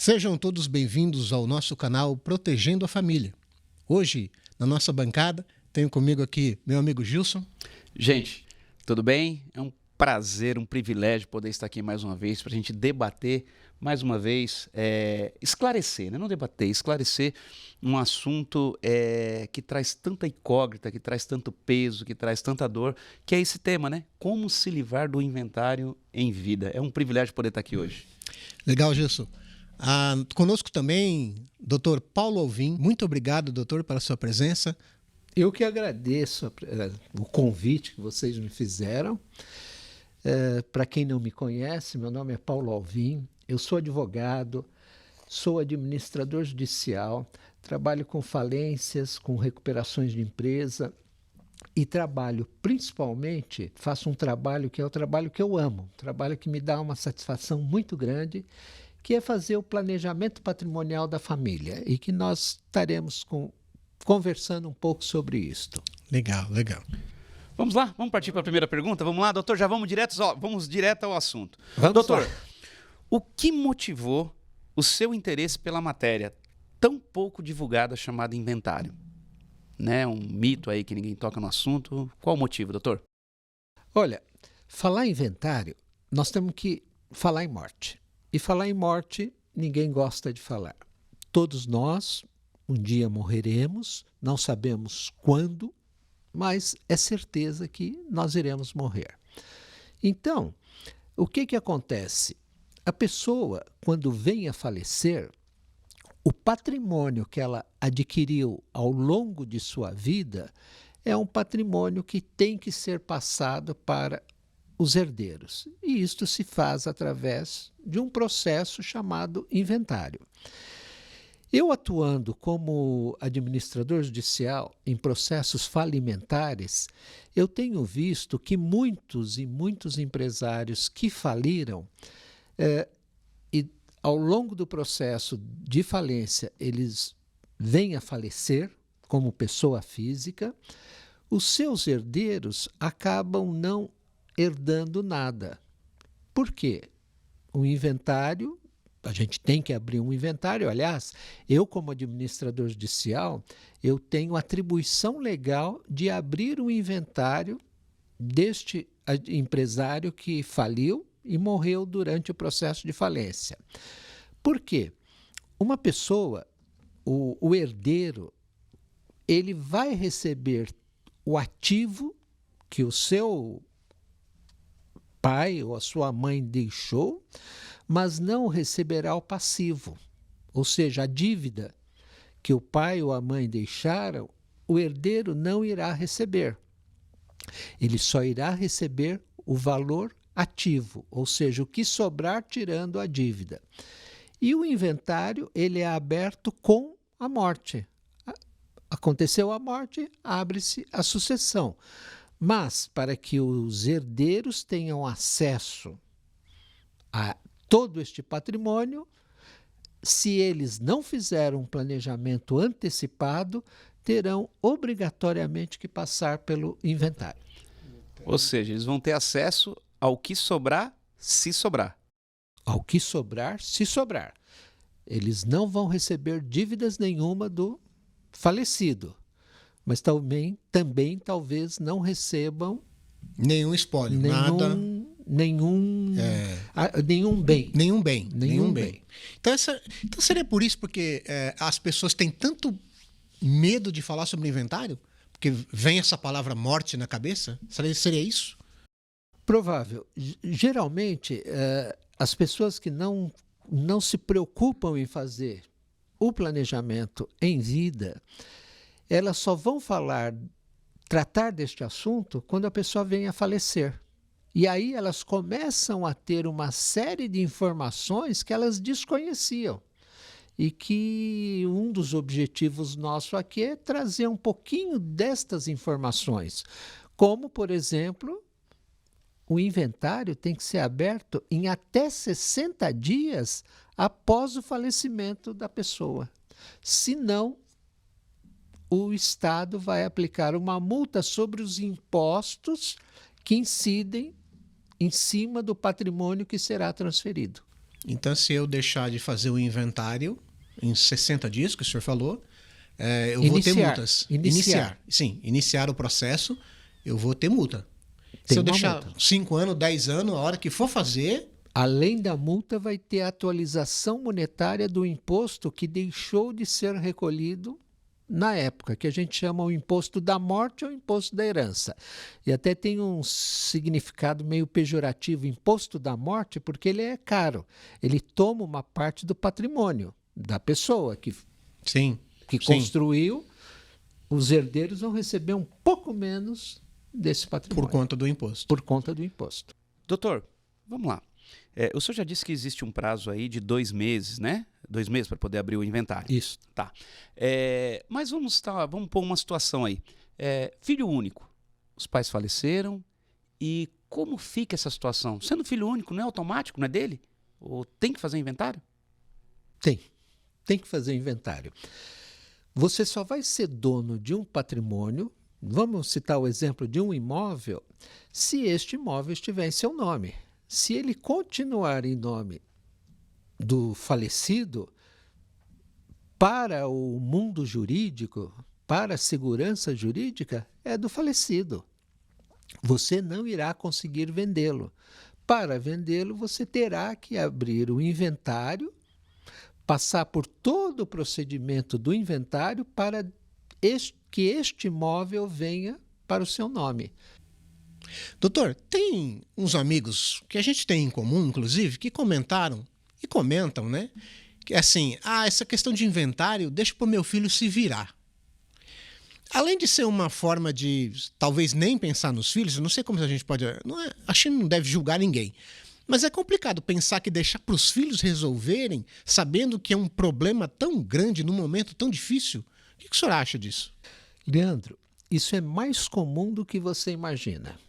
Sejam todos bem-vindos ao nosso canal Protegendo a Família. Hoje, na nossa bancada, tenho comigo aqui meu amigo Gilson. Gente, tudo bem? É um prazer, um privilégio poder estar aqui mais uma vez para a gente debater, mais uma vez, esclarecer, né? Não debater, esclarecer um assunto que traz tanta incógnita, que traz tanto peso, que traz tanta dor, que é esse tema, né? Como se livrar do inventário em vida. É um privilégio poder estar aqui hoje. Legal, Gilson. Conosco também, Dr. Paulo Alvim. Muito obrigado, doutor, pela sua presença. Eu que agradeço o convite que vocês me fizeram. Para quem não me conhece, meu nome é Paulo Alvim, eu sou advogado, sou administrador judicial, trabalho com falências, com recuperações de empresa e trabalho principalmente, faço um trabalho que é o trabalho que eu amo, um trabalho que me dá uma satisfação muito grande, que é fazer o planejamento patrimonial da família e que nós estaremos conversando um pouco sobre isto. Legal, legal. Vamos lá? Vamos partir para a primeira pergunta? Vamos lá, doutor? Já vamos direto ao assunto. Vamos doutor, lá. O que motivou o seu interesse pela matéria tão pouco divulgada chamada inventário? Né? Um mito aí que ninguém toca no assunto. Qual o motivo, doutor? Olha, falar em inventário, nós temos que falar em morte. E falar em morte, ninguém gosta de falar. Todos nós, um dia morreremos, não sabemos quando, mas é certeza que nós iremos morrer. Então, o que acontece? A pessoa, quando vem a falecer, o patrimônio que ela adquiriu ao longo de sua vida é um patrimônio que tem que ser passado para os herdeiros. E isto se faz através de um processo chamado inventário. Eu, atuando como administrador judicial em processos falimentares, eu tenho visto que muitos empresários que faliram, e ao longo do processo de falência, eles vêm a falecer como pessoa física, os seus herdeiros acabam não herdando nada. Por quê? O inventário, a gente tem que abrir um inventário. Aliás, eu, como administrador judicial, eu tenho atribuição legal de abrir um inventário deste empresário que faliu e morreu durante o processo de falência. Por quê? Uma pessoa, o herdeiro, ele vai receber o ativo que o seu pai ou a sua mãe deixou, mas não receberá o passivo, ou seja, a dívida que o pai ou a mãe deixaram, o herdeiro não irá receber. Ele só irá receber o valor ativo, ou seja, o que sobrar tirando a dívida. E o inventário, ele é aberto com a morte. Aconteceu a morte, abre-se a sucessão. Mas, para que os herdeiros tenham acesso a todo este patrimônio, se eles não fizeram um planejamento antecipado, terão obrigatoriamente que passar pelo inventário. Ou seja, eles vão ter acesso ao que sobrar, se sobrar. Ao que sobrar, se sobrar. Eles não vão receber dívidas nenhuma do falecido, mas também talvez não recebam Nenhum espólio, nada. Nenhum bem. Nenhum bem. Nenhum bem. Então seria por isso porque as pessoas têm tanto medo de falar sobre inventário? Porque vem essa palavra morte na cabeça? Seria isso? Provável. Geralmente, as pessoas que não se preocupam em fazer o planejamento em vida, elas só vão tratar deste assunto quando a pessoa vem a falecer. E aí elas começam a ter uma série de informações que elas desconheciam. E que um dos objetivos nossos aqui é trazer um pouquinho destas informações. Como, por exemplo, o inventário tem que ser aberto em até 60 dias após o falecimento da pessoa. Senão, o Estado vai aplicar uma multa sobre os impostos que incidem em cima do patrimônio que será transferido. Então, se eu deixar de fazer o inventário em 60 dias, que o senhor falou, eu vou ter multas. Sim, iniciar o processo, eu vou ter multa. Se eu deixar 5 anos, 10 anos, a hora que for fazer... Além da multa, vai ter a atualização monetária do imposto que deixou de ser recolhido na época, que a gente chama o imposto da morte ou imposto da herança. E até tem um significado meio pejorativo, imposto da morte, porque ele é caro. Ele toma uma parte do patrimônio da pessoa que construiu. Os herdeiros vão receber um pouco menos desse patrimônio. Por conta do imposto. Por conta do imposto. Doutor, vamos lá. O senhor já disse que existe um prazo aí de 2 meses, né? 2 meses para poder abrir o inventário. Isso. Tá. Mas vamos pôr uma situação aí. Filho único. Os pais faleceram. E como fica essa situação? Sendo filho único, não é automático, não é dele? Ou tem que fazer inventário? Tem que fazer inventário. Você só vai ser dono de um patrimônio, vamos citar o exemplo de um imóvel, se este imóvel estiver em seu nome. Se ele continuar em nome do falecido, para o mundo jurídico, para a segurança jurídica, é do falecido. Você não irá conseguir vendê-lo. Para vendê-lo, você terá que abrir o inventário, passar por todo o procedimento do inventário para que este imóvel venha para o seu nome. Doutor, tem uns amigos que a gente tem em comum, inclusive, que comentaram e comentam, né? Que assim, essa questão de inventário, deixa para o meu filho se virar. Além de ser uma forma de talvez nem pensar nos filhos, eu não sei como a gente pode... acho que não deve julgar ninguém. Mas é complicado pensar que deixar para os filhos resolverem, sabendo que é um problema tão grande num momento tão difícil. O que o senhor acha disso? Leandro, isso é mais comum do que você imagina.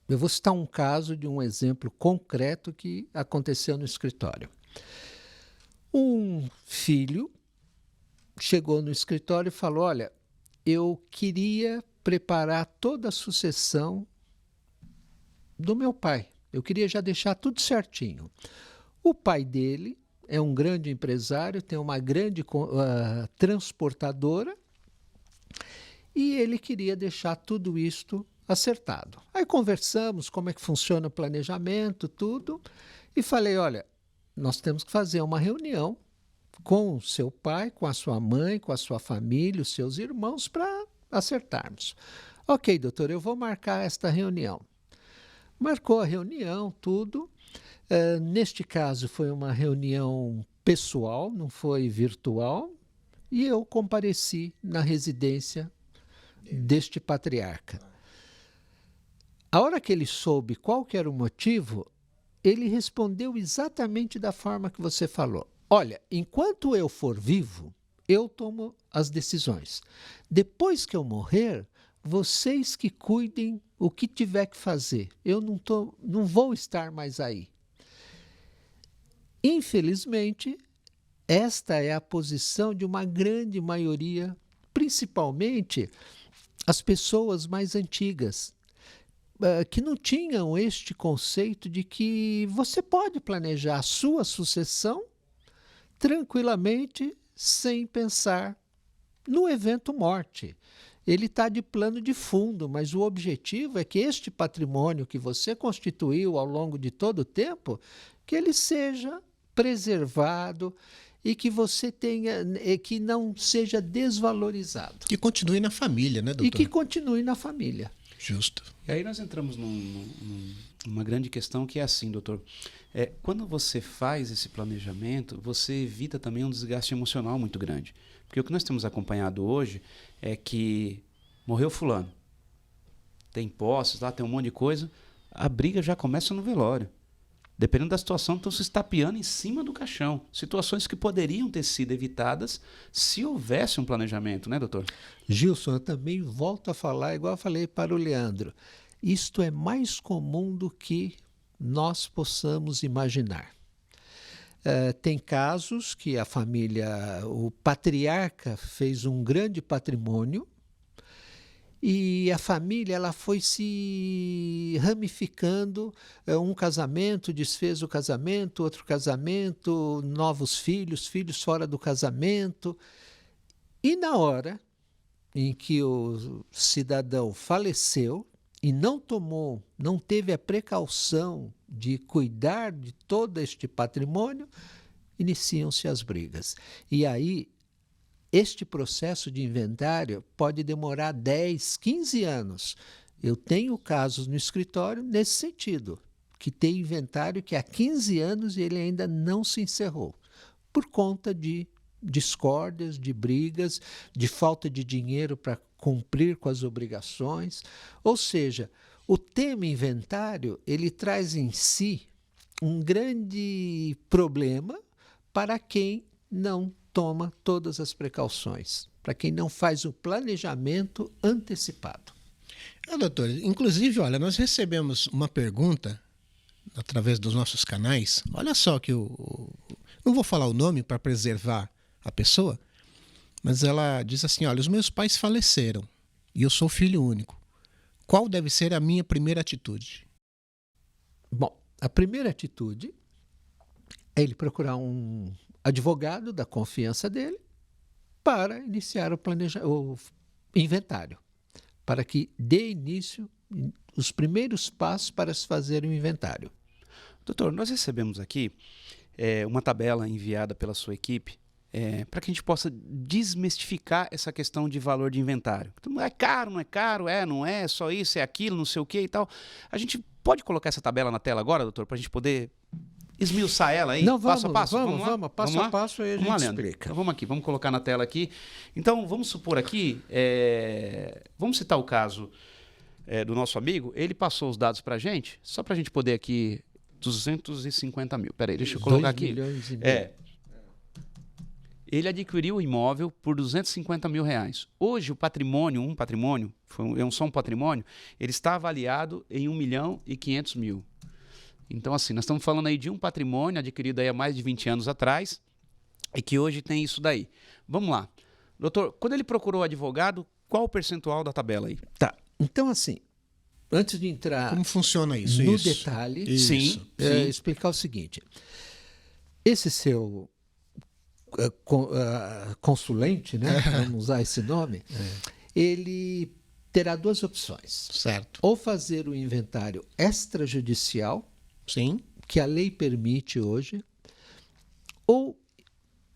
Eu vou citar um caso de um exemplo concreto que aconteceu no escritório. Um filho chegou no escritório e falou: olha, eu queria preparar toda a sucessão do meu pai. Eu queria já deixar tudo certinho. O pai dele é um grande empresário, tem uma grande transportadora e ele queria deixar tudo isto acertado. Aí conversamos como é que funciona o planejamento, tudo, e falei: olha, nós temos que fazer uma reunião com o seu pai, com a sua mãe, com a sua família, os seus irmãos, para acertarmos. Ok, doutor, eu vou marcar esta reunião. Marcou a reunião, tudo. Neste caso foi uma reunião pessoal, não foi virtual, e eu compareci na residência deste patriarca. A hora que ele soube qual que era o motivo, ele respondeu exatamente da forma que você falou. Olha, enquanto eu for vivo, eu tomo as decisões. Depois que eu morrer, vocês que cuidem o que tiver que fazer. Eu não vou estar mais aí. Infelizmente, esta é a posição de uma grande maioria, principalmente as pessoas mais antigas, que não tinham este conceito de que você pode planejar a sua sucessão tranquilamente, sem pensar no evento morte. Ele está de plano de fundo, mas o objetivo é que este patrimônio que você constituiu ao longo de todo o tempo, que ele seja preservado e que você tenha, que não seja desvalorizado. Que continue na família, né, doutor? E que continue na família. Justo. E aí nós entramos numa grande questão que é assim, doutor. Quando você faz esse planejamento, você evita também um desgaste emocional muito grande. Porque o que nós temos acompanhado hoje é que morreu fulano, tem posses lá, tem um monte de coisa, a briga já começa no velório. Dependendo da situação, estão se estapeando em cima do caixão. Situações que poderiam ter sido evitadas se houvesse um planejamento, né, doutor? Gilson, eu também volto a falar, igual eu falei para o Leandro. Isto é mais comum do que nós possamos imaginar. Tem casos que a família, o patriarca fez um grande patrimônio e a família ela foi se ramificando, um casamento desfez o casamento, outro casamento, novos filhos, filhos fora do casamento. E na hora em que o cidadão faleceu e não teve a precaução de cuidar de todo este patrimônio, iniciam-se as brigas. E aí, este processo de inventário pode demorar 10, 15 anos. Eu tenho casos no escritório nesse sentido, que tem inventário que há 15 anos ele ainda não se encerrou, por conta de discórdias, de brigas, de falta de dinheiro para cumprir com as obrigações. Ou seja, o tema inventário, ele traz em si um grande problema para quem não toma todas as precauções, para quem não faz o planejamento antecipado. Doutor, inclusive, olha, nós recebemos uma pergunta através dos nossos canais. Olha só que eu não vou falar o nome para preservar a pessoa, mas ela diz assim, olha, os meus pais faleceram e eu sou filho único. Qual deve ser a minha primeira atitude? Bom, a primeira atitude é ele procurar um advogado da confiança dele para iniciar o inventário, para que dê início os primeiros passos para se fazer o inventário. Doutor, nós recebemos aqui uma tabela enviada pela sua equipe para que a gente possa desmistificar essa questão de valor de inventário. Então, é caro, não é caro, não é, só isso, é aquilo, não sei o que e tal. A gente pode colocar essa tabela na tela agora, doutor, para a gente poder esmiuçar ela aí, não, passo a passo? Vamos, passo a passo aí a gente explica. Então, vamos aqui, vamos colocar na tela aqui. Então, vamos supor aqui, vamos citar o caso do nosso amigo, ele passou os dados para a gente, só para a gente poder aqui, 250 mil. Peraí, deixa eu colocar aqui. 2 milhões e meio. Ele adquiriu o imóvel por 250 mil reais. Hoje, o patrimônio, só um patrimônio, ele está avaliado em 1 milhão e 500 mil. Então, assim, nós estamos falando aí de um patrimônio adquirido aí há mais de 20 anos atrás e que hoje tem isso daí. Vamos lá. Doutor, quando ele procurou o advogado, qual o percentual da tabela aí? Tá. Então, assim, antes de entrar como funciona isso? no detalhe, sim. Explicar o seguinte. Esse seu consulente, né? Vamos usar esse nome, ele terá duas opções. Certo. Ou fazer o inventário extrajudicial, sim, que a lei permite hoje, ou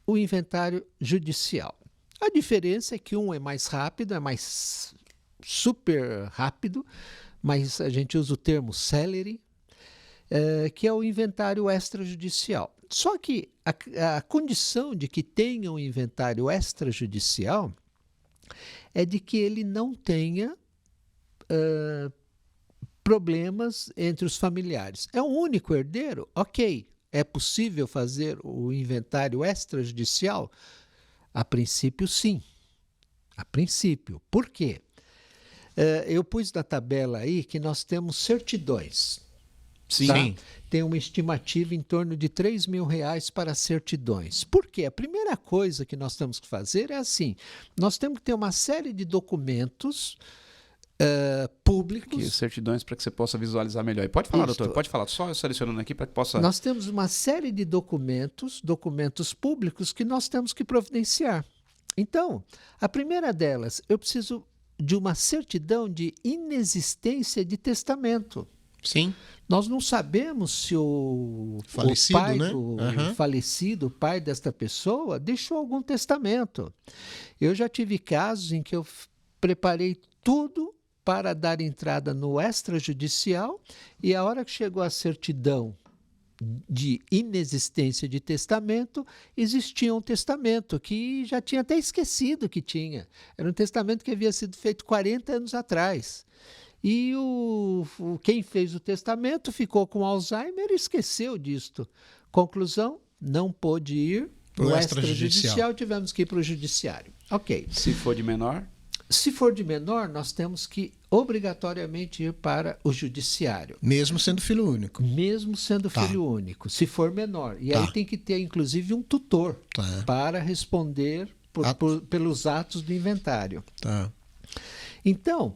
o inventário judicial. A diferença é que um é mais rápido, é mais super rápido, mas a gente usa o termo celery, que é o inventário extrajudicial. Só que a condição de que tenha um inventário extrajudicial é de que ele não tenha problemas entre os familiares. É um único herdeiro? Ok. É possível fazer o inventário extrajudicial? A princípio, sim. A princípio. Por quê? Eu pus na tabela aí que nós temos certidões. Sim. Tá? Tem uma estimativa em torno de R$3 mil para certidões. Por quê? A primeira coisa que nós temos que fazer é assim, nós temos que ter uma série de documentos públicos. Aqui, certidões para que você possa visualizar melhor. E pode falar, doutor, pode falar. Só eu selecionando aqui para que possa... Nós temos uma série de documentos públicos que nós temos que providenciar. Então, a primeira delas, eu preciso de uma certidão de inexistência de testamento. Sim. Nós não sabemos se o falecido, pai né? do falecido, o pai desta pessoa, deixou algum testamento. Eu já tive casos em que eu preparei tudo para dar entrada no extrajudicial e a hora que chegou a certidão de inexistência de testamento, existia um testamento que já tinha até esquecido que tinha. Era um testamento que havia sido feito 40 anos atrás. E quem fez o testamento ficou com Alzheimer e esqueceu disto. Conclusão, não pôde ir para o extrajudicial, tivemos que ir para o judiciário. Ok. Se for de menor? Se for de menor, nós temos que obrigatoriamente ir para o judiciário. Mesmo sendo filho único. Mesmo sendo filho único, se for menor. E aí tem que ter, inclusive, um tutor para responder pelos atos do inventário. Tá. Então,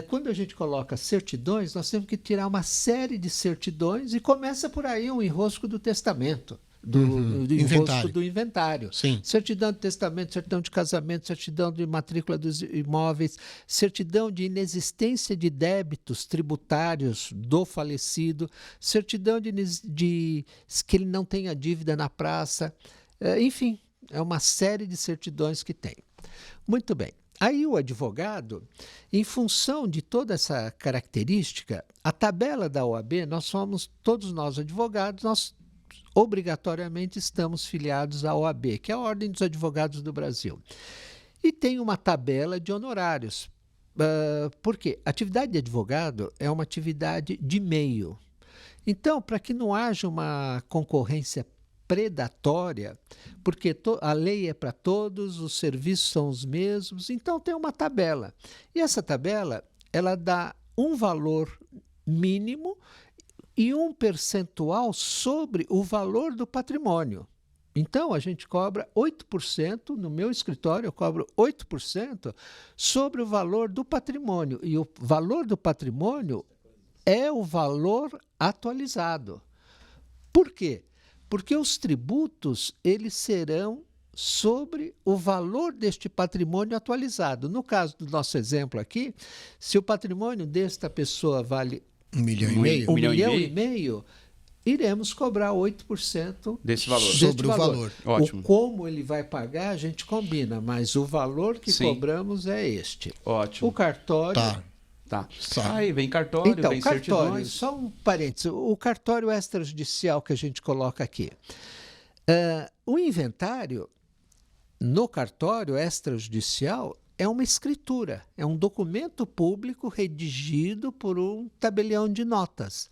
quando a gente coloca certidões, nós temos que tirar uma série de certidões e começa por aí um enrosco do testamento. Do enrosco Inventário. do inventário. Sim. Certidão de testamento, certidão de casamento, certidão de matrícula dos imóveis, certidão de inexistência de débitos tributários do falecido, certidão de que ele não tenha dívida na praça. Enfim, é uma série de certidões que tem. Muito bem. Aí o advogado, em função de toda essa característica, a tabela da OAB, todos nós advogados, nós obrigatoriamente estamos filiados à OAB, que é a Ordem dos Advogados do Brasil. E tem uma tabela de honorários. Por quê? A atividade de advogado é uma atividade de meio. Então, para que não haja uma concorrência predatória, porque a lei é para todos, os serviços são os mesmos, então tem uma tabela. E essa tabela, ela dá um valor mínimo e um percentual sobre o valor do patrimônio. Então, a gente cobra 8%, no meu escritório eu cobro 8% sobre o valor do patrimônio. E o valor do patrimônio é o valor atualizado. Por quê? Porque os tributos, eles serão sobre o valor deste patrimônio atualizado. No caso do nosso exemplo aqui, se o patrimônio desta pessoa vale 1,5 milhão. 1,5 milhão, iremos cobrar 8% desse valor. Sobre o valor. Ótimo. Como ele vai pagar, a gente combina, mas o valor que Sim. cobramos é este. Ótimo. O cartório... Tá. Tá. Aí vem cartório, Então, vem cartório, certidões. só um parênteses, o cartório extrajudicial que a gente coloca aqui. O inventário, no cartório extrajudicial, é uma escritura, é um documento público redigido por um tabelião de notas.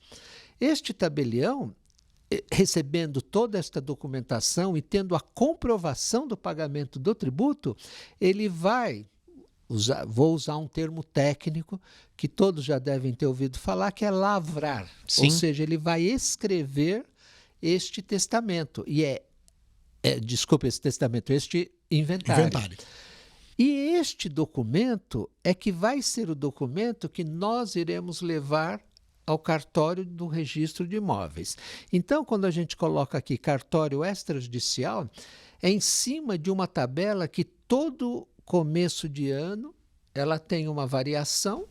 Este tabelião, recebendo toda esta documentação e tendo a comprovação do pagamento do tributo, ele vai... vou usar um termo técnico que todos já devem ter ouvido falar, que é lavrar. Sim. Ou seja, ele vai escrever este testamento. Desculpe, esse testamento, este inventário. E este documento é que vai ser o documento que nós iremos levar ao cartório do registro de imóveis. Então, quando a gente coloca aqui cartório extrajudicial, é em cima de uma tabela que todo começo de ano ela tem uma variação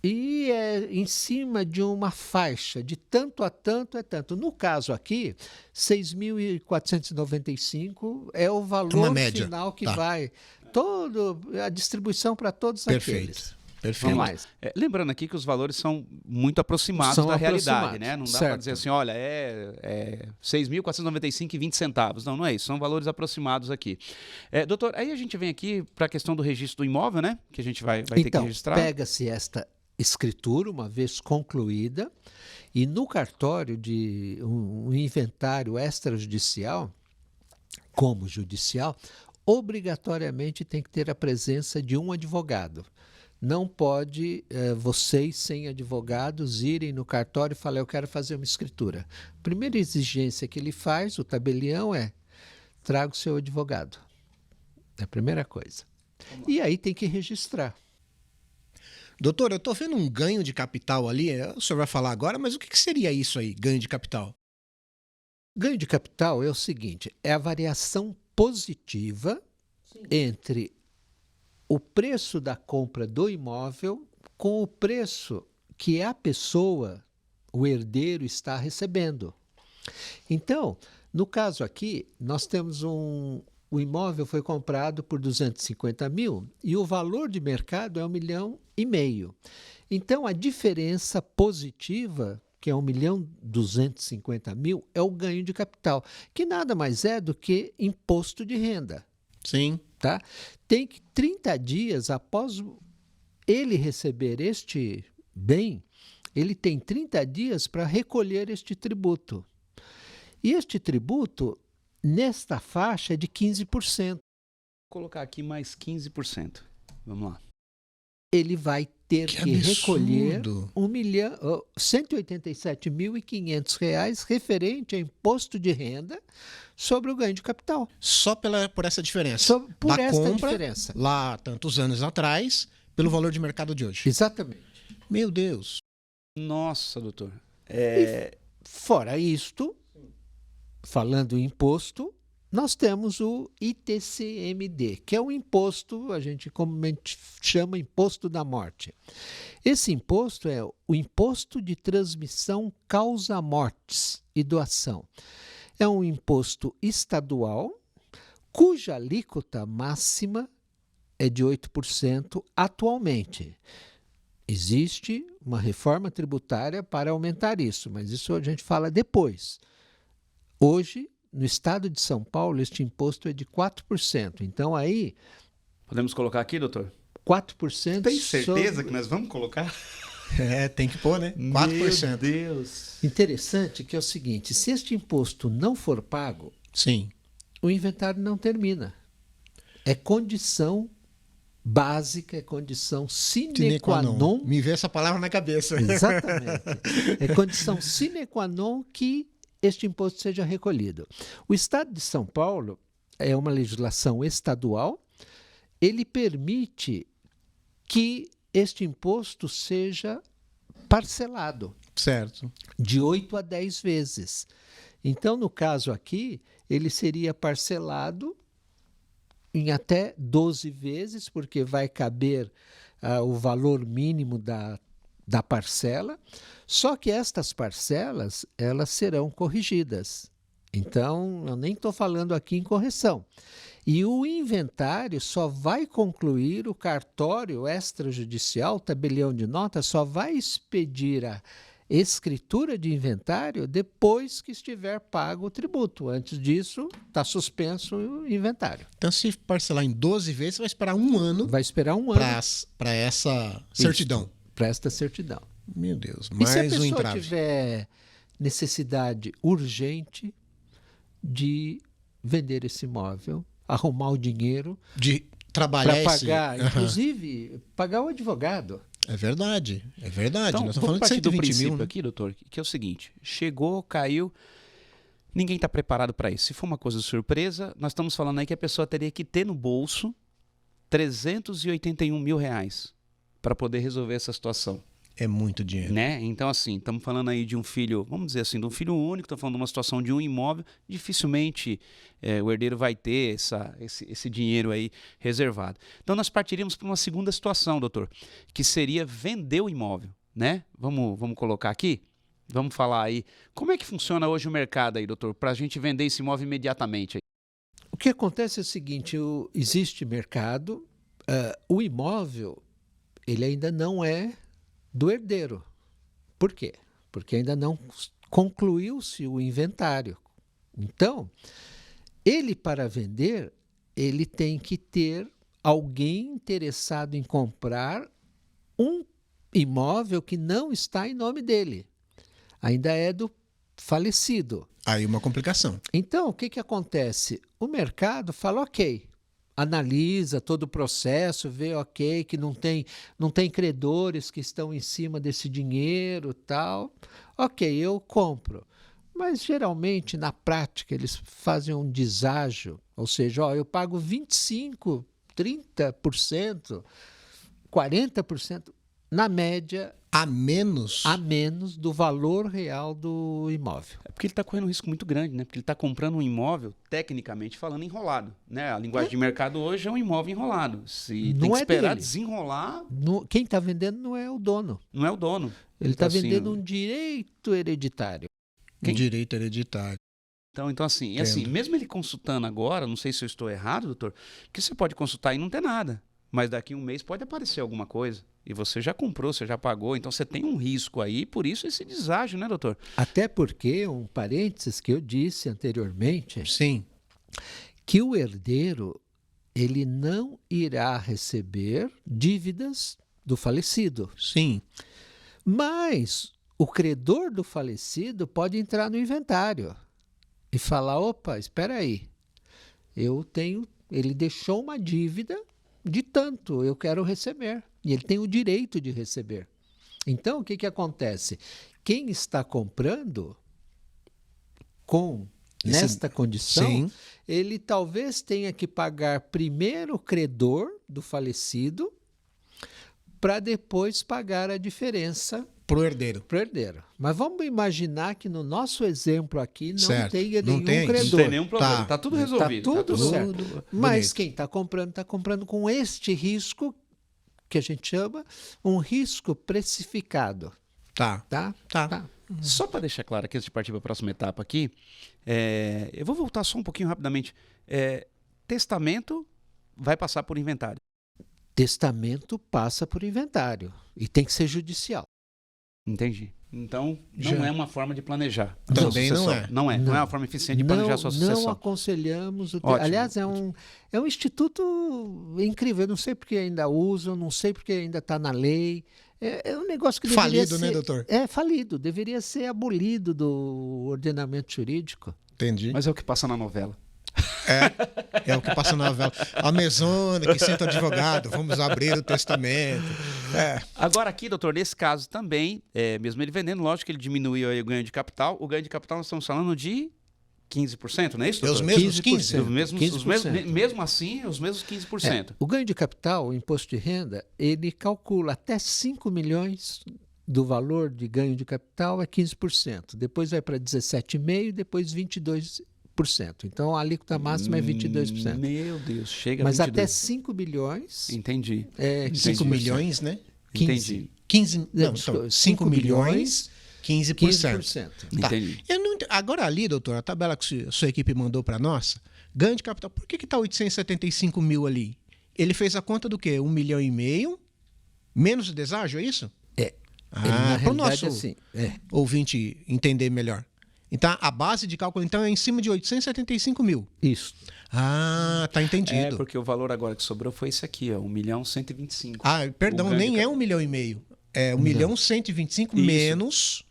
e é em cima de uma faixa de tanto a tanto é tanto. No caso aqui, 6.495 é o valor final que vai a distribuição para todos aqueles. Perfeito. Mais. Lembrando aqui que os valores são muito aproximados da realidade, né? Não dá para dizer assim, olha, é 6.495,20 centavos. Não é isso. São valores aproximados aqui. Doutor, aí a gente vem aqui para a questão do registro do imóvel, né? Que a gente vai ter que registrar. Então, pega-se esta escritura, uma vez concluída, e no cartório de um inventário extrajudicial, como judicial, obrigatoriamente tem que ter a presença de um advogado. Não pode vocês, sem advogados, irem no cartório e falar, eu quero fazer uma escritura. A primeira exigência que ele faz, o tabelião, traga o seu advogado. É a primeira coisa. E aí tem que registrar. Doutor, eu estou vendo um ganho de capital ali, o senhor vai falar agora, mas o que seria isso aí, ganho de capital? Ganho de capital é o seguinte, é a variação positiva entre o preço da compra do imóvel com o preço que a pessoa, o herdeiro, está recebendo. Então, no caso aqui, nós temos o imóvel foi comprado por 250 mil e o valor de mercado é 1,5 milhão. Então, a diferença positiva, que é 1.250.000, é o ganho de capital, que nada mais é do que imposto de renda. Sim. Tá? Tem que 30 dias após ele receber este bem, ele tem 30 dias para recolher este tributo. E este tributo, nesta faixa, é de 15%. Vou colocar aqui mais 15%. Vamos lá. Ele vai ter que recolher absurdo. R$ 1.187.500 referente a imposto de renda sobre o ganho de capital. Só por essa diferença. Por da esta compra, diferença. lá tantos anos atrás, pelo valor de mercado de hoje. Exatamente. Meu Deus. Nossa, doutor. Fora isto, falando em imposto, nós temos o ITCMD, que é um imposto, a gente comumente chama imposto da morte. Esse imposto é o imposto de transmissão causa-mortes e doação. É um imposto estadual, cuja alíquota máxima é de 8% atualmente. Existe uma reforma tributária para aumentar isso, mas isso a gente fala depois. Hoje, no estado de São Paulo, este imposto é de 4%. Então, aí... Podemos colocar aqui, doutor? 4% Tem certeza sobre... que nós vamos colocar? Tem que pôr, né? 4%. Meu Deus. Interessante que é o seguinte, se este imposto não for pago, Sim. o inventário não termina. É condição básica, é condição sine qua non. Me veio essa palavra na cabeça. Exatamente. É condição sine qua non que este imposto seja recolhido. O Estado de São Paulo é uma legislação estadual, ele permite que este imposto seja parcelado Certo. de 8 a 10 vezes. Então, no caso aqui, ele seria parcelado em até 12 vezes, porque vai caber o valor mínimo da parcela, só que estas parcelas, elas serão corrigidas. Então, eu nem estou falando aqui em correção. E o inventário só vai concluir, o cartório extrajudicial, tabelião de notas, só vai expedir a escritura de inventário depois que estiver pago o tributo. Antes disso, está suspenso o inventário. Então, se parcelar em 12 vezes, você vai esperar um ano Vai esperar um ano para essa certidão. para esta certidão. Meu Deus, E se a mais um pessoa entrave. tiver necessidade urgente de vender esse imóvel, arrumar o dinheiro De trabalhar para esse... pagar, Aham. inclusive, pagar o advogado. É verdade, é verdade. Então, Nós estamos vamos falando de partir do 120 princípio mil, né? aqui, doutor, que é o seguinte: chegou, caiu, ninguém está preparado para isso. Se for uma coisa surpresa, nós estamos falando aí que a pessoa teria que ter no bolso 381 mil reais para poder resolver essa situação. É muito dinheiro. Né? Então, assim, estamos falando aí de um filho, vamos dizer assim, de um filho único, estamos falando de uma situação de um imóvel, dificilmente o herdeiro vai ter esse dinheiro aí reservado. Então, nós partiríamos para uma segunda situação, doutor, que seria vender o imóvel, né? Vamos colocar aqui? Vamos falar aí. Como é que funciona hoje o mercado aí, doutor, para a gente vender esse imóvel imediatamente? O que acontece é o seguinte, existe mercado, o imóvel, ele ainda não é do herdeiro. Por quê? Porque ainda não concluiu-se o inventário. Então, ele para vender, ele tem que ter alguém interessado em comprar um imóvel que não está em nome dele. Ainda é do falecido. Aí uma complicação. Então, o que acontece? O mercado fala, ok, analisa todo o processo, vê, ok, que não tem credores que estão em cima desse dinheiro, tal. Ok, eu compro. Mas, geralmente, na prática, eles fazem um deságio, ou seja, eu pago 25%, 30%, 40%, na média, A menos... a menos do valor real do imóvel. É porque ele está correndo um risco muito grande, né? Porque ele está comprando um imóvel, tecnicamente falando, enrolado. Né? A linguagem de mercado hoje é um imóvel enrolado. Se tem Não que é esperar dele. desenrolar, Quem está vendendo não é o dono. não é o dono. Ele está Então, assim, vendendo um direito hereditário. Quem? Direito hereditário. Então assim, e assim, Entendo. mesmo ele consultando agora, não sei se eu estou errado, doutor, que você pode consultar e não ter nada. Mas daqui a um mês pode aparecer alguma coisa. E você já comprou, você já pagou, então você tem um risco aí, por isso esse deságio, né, doutor? Até porque, um parênteses que eu disse anteriormente, Sim. que o herdeiro ele não irá receber dívidas do falecido. Sim. Mas o credor do falecido pode entrar no inventário e falar, opa, espera aí, ele deixou uma dívida de tanto, eu quero receber. E ele tem o direito de receber. Então, o que acontece? Quem está comprando nesta condição, Sim. ele talvez tenha que pagar primeiro o credor do falecido para depois pagar a diferença Pro herdeiro. para o herdeiro. Mas vamos imaginar que no nosso exemplo aqui não Certo. tenha Não nenhum tem isso. credor. Não tem nenhum problema. Tá. Tá tudo Tá resolvido. tudo certo. Tudo Mas bonito. quem está comprando com este risco, que a gente chama um risco precificado. Tá. Tá? Só para deixar claro aqui, antes de partir para a próxima etapa aqui, eu vou voltar só um pouquinho rapidamente. Testamento vai passar por inventário. Testamento passa por inventário e tem que ser judicial. Entendi. Então, não Já. é uma forma de planejar. a Também sua não sucessão. é. Não é uma forma eficiente de planejar a sua sucessão. Não aconselhamos. Ótimo, Aliás, é um instituto incrível. Eu não sei porque ainda usam, não sei porque ainda está na lei. É um negócio que deveria Falido, ser... né, doutor? É falido. Deveria ser abolido do ordenamento jurídico. Entendi. Mas é o que passa na novela. É o que passa na novela. A mesona que senta advogado, vamos abrir o testamento. Agora aqui, doutor, nesse caso também, mesmo ele vendendo, lógico que ele diminuiu aí o ganho de capital. O ganho de capital nós estamos falando de 15%, não é isso, É os doutor? mesmos 15%. 15? Mesmo assim, os mesmos 15%. O ganho de capital, o imposto de renda, ele calcula até 5 milhões do valor de ganho de capital é 15%. Depois vai para 17,5%, depois 22%. Então a alíquota máxima é 22%. Meu Deus, chega Mas a até 22. 5 bilhões Entendi. é 5 15%. milhões, né? Entendi. 15, Não, não, desculpa, então, 5 milhões, 15%. 15%. Tá. Entendi. Eu não ent- Agora ali, doutor, a tabela que sua equipe mandou para nós, ganho de capital, por que está 875 mil ali? Ele fez a conta do quê? 1,5 milhão? Menos o deságio, é isso? Ele, na Para o realidade, nosso assim, ouvinte entender melhor. Então, a base de cálculo então, é em cima de 875 mil. isso. Ah, tá entendido. Porque o valor agora que sobrou foi esse aqui, ó, 1.125.000. Ah, perdão, O ganho nem de é 1,5 milhão. É 1.125.000 Isso. menos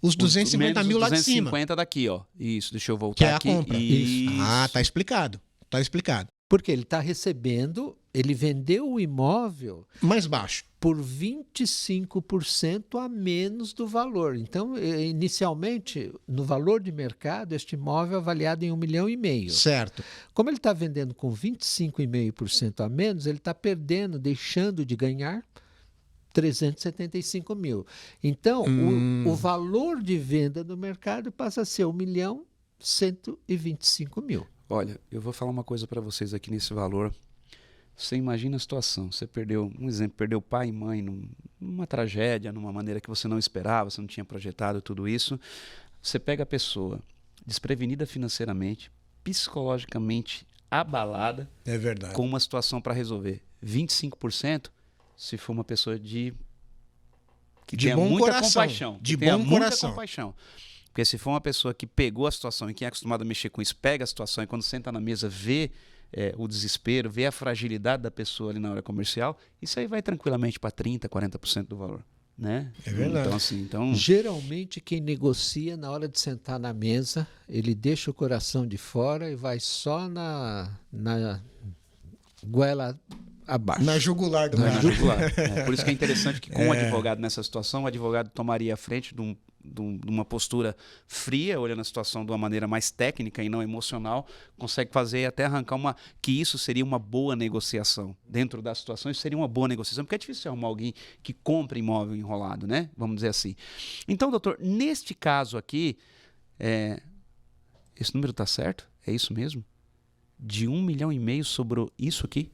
os 250 mil lá de cima. 250 daqui, ó. Isso, deixa eu voltar Que é a aqui. compra. Isso. Ah, tá explicado. Tá explicado. Porque ele está recebendo, ele vendeu o imóvel Mais baixo. por 25% a menos do valor. Então, inicialmente, no valor de mercado, este imóvel é avaliado em 1,5 milhão. Certo. Como ele está vendendo com 25,5% a menos, ele está perdendo, deixando de ganhar 375 mil. Então, o valor de venda do mercado passa a ser 1.125.000. Olha, eu vou falar uma coisa para vocês aqui nesse valor. Você imagina a situação. Você perdeu, um exemplo, perdeu pai e mãe numa tragédia, numa maneira que você não esperava, você não tinha projetado tudo isso. Você pega a pessoa desprevenida financeiramente, psicologicamente abalada, É verdade. com uma situação para resolver. 25%, se for uma pessoa que De tenha bom muita coração. compaixão. De que tenha bom muita coração. compaixão. Porque se for uma pessoa que pegou a situação e quem é acostumado a mexer com isso, pega a situação e quando senta na mesa vê o desespero, vê a fragilidade da pessoa ali na hora comercial, isso aí vai tranquilamente para 30%, 40% do valor. Né? É verdade. Então, assim, Geralmente, quem negocia, na hora de sentar na mesa, ele deixa o coração de fora e vai só na goela abaixo. Na jugular do na cara. jugular. Por isso que é interessante que com o advogado nessa situação, o advogado tomaria a frente de uma postura fria, olhando a situação de uma maneira mais técnica e não emocional, consegue fazer até arrancar que isso seria uma boa negociação. Dentro da situação, isso seria uma boa negociação, porque é difícil arrumar alguém que compra imóvel enrolado, né? Vamos dizer assim. Então, doutor, neste caso aqui, esse número está certo? É isso mesmo? De 1,5 milhão sobrou isso aqui?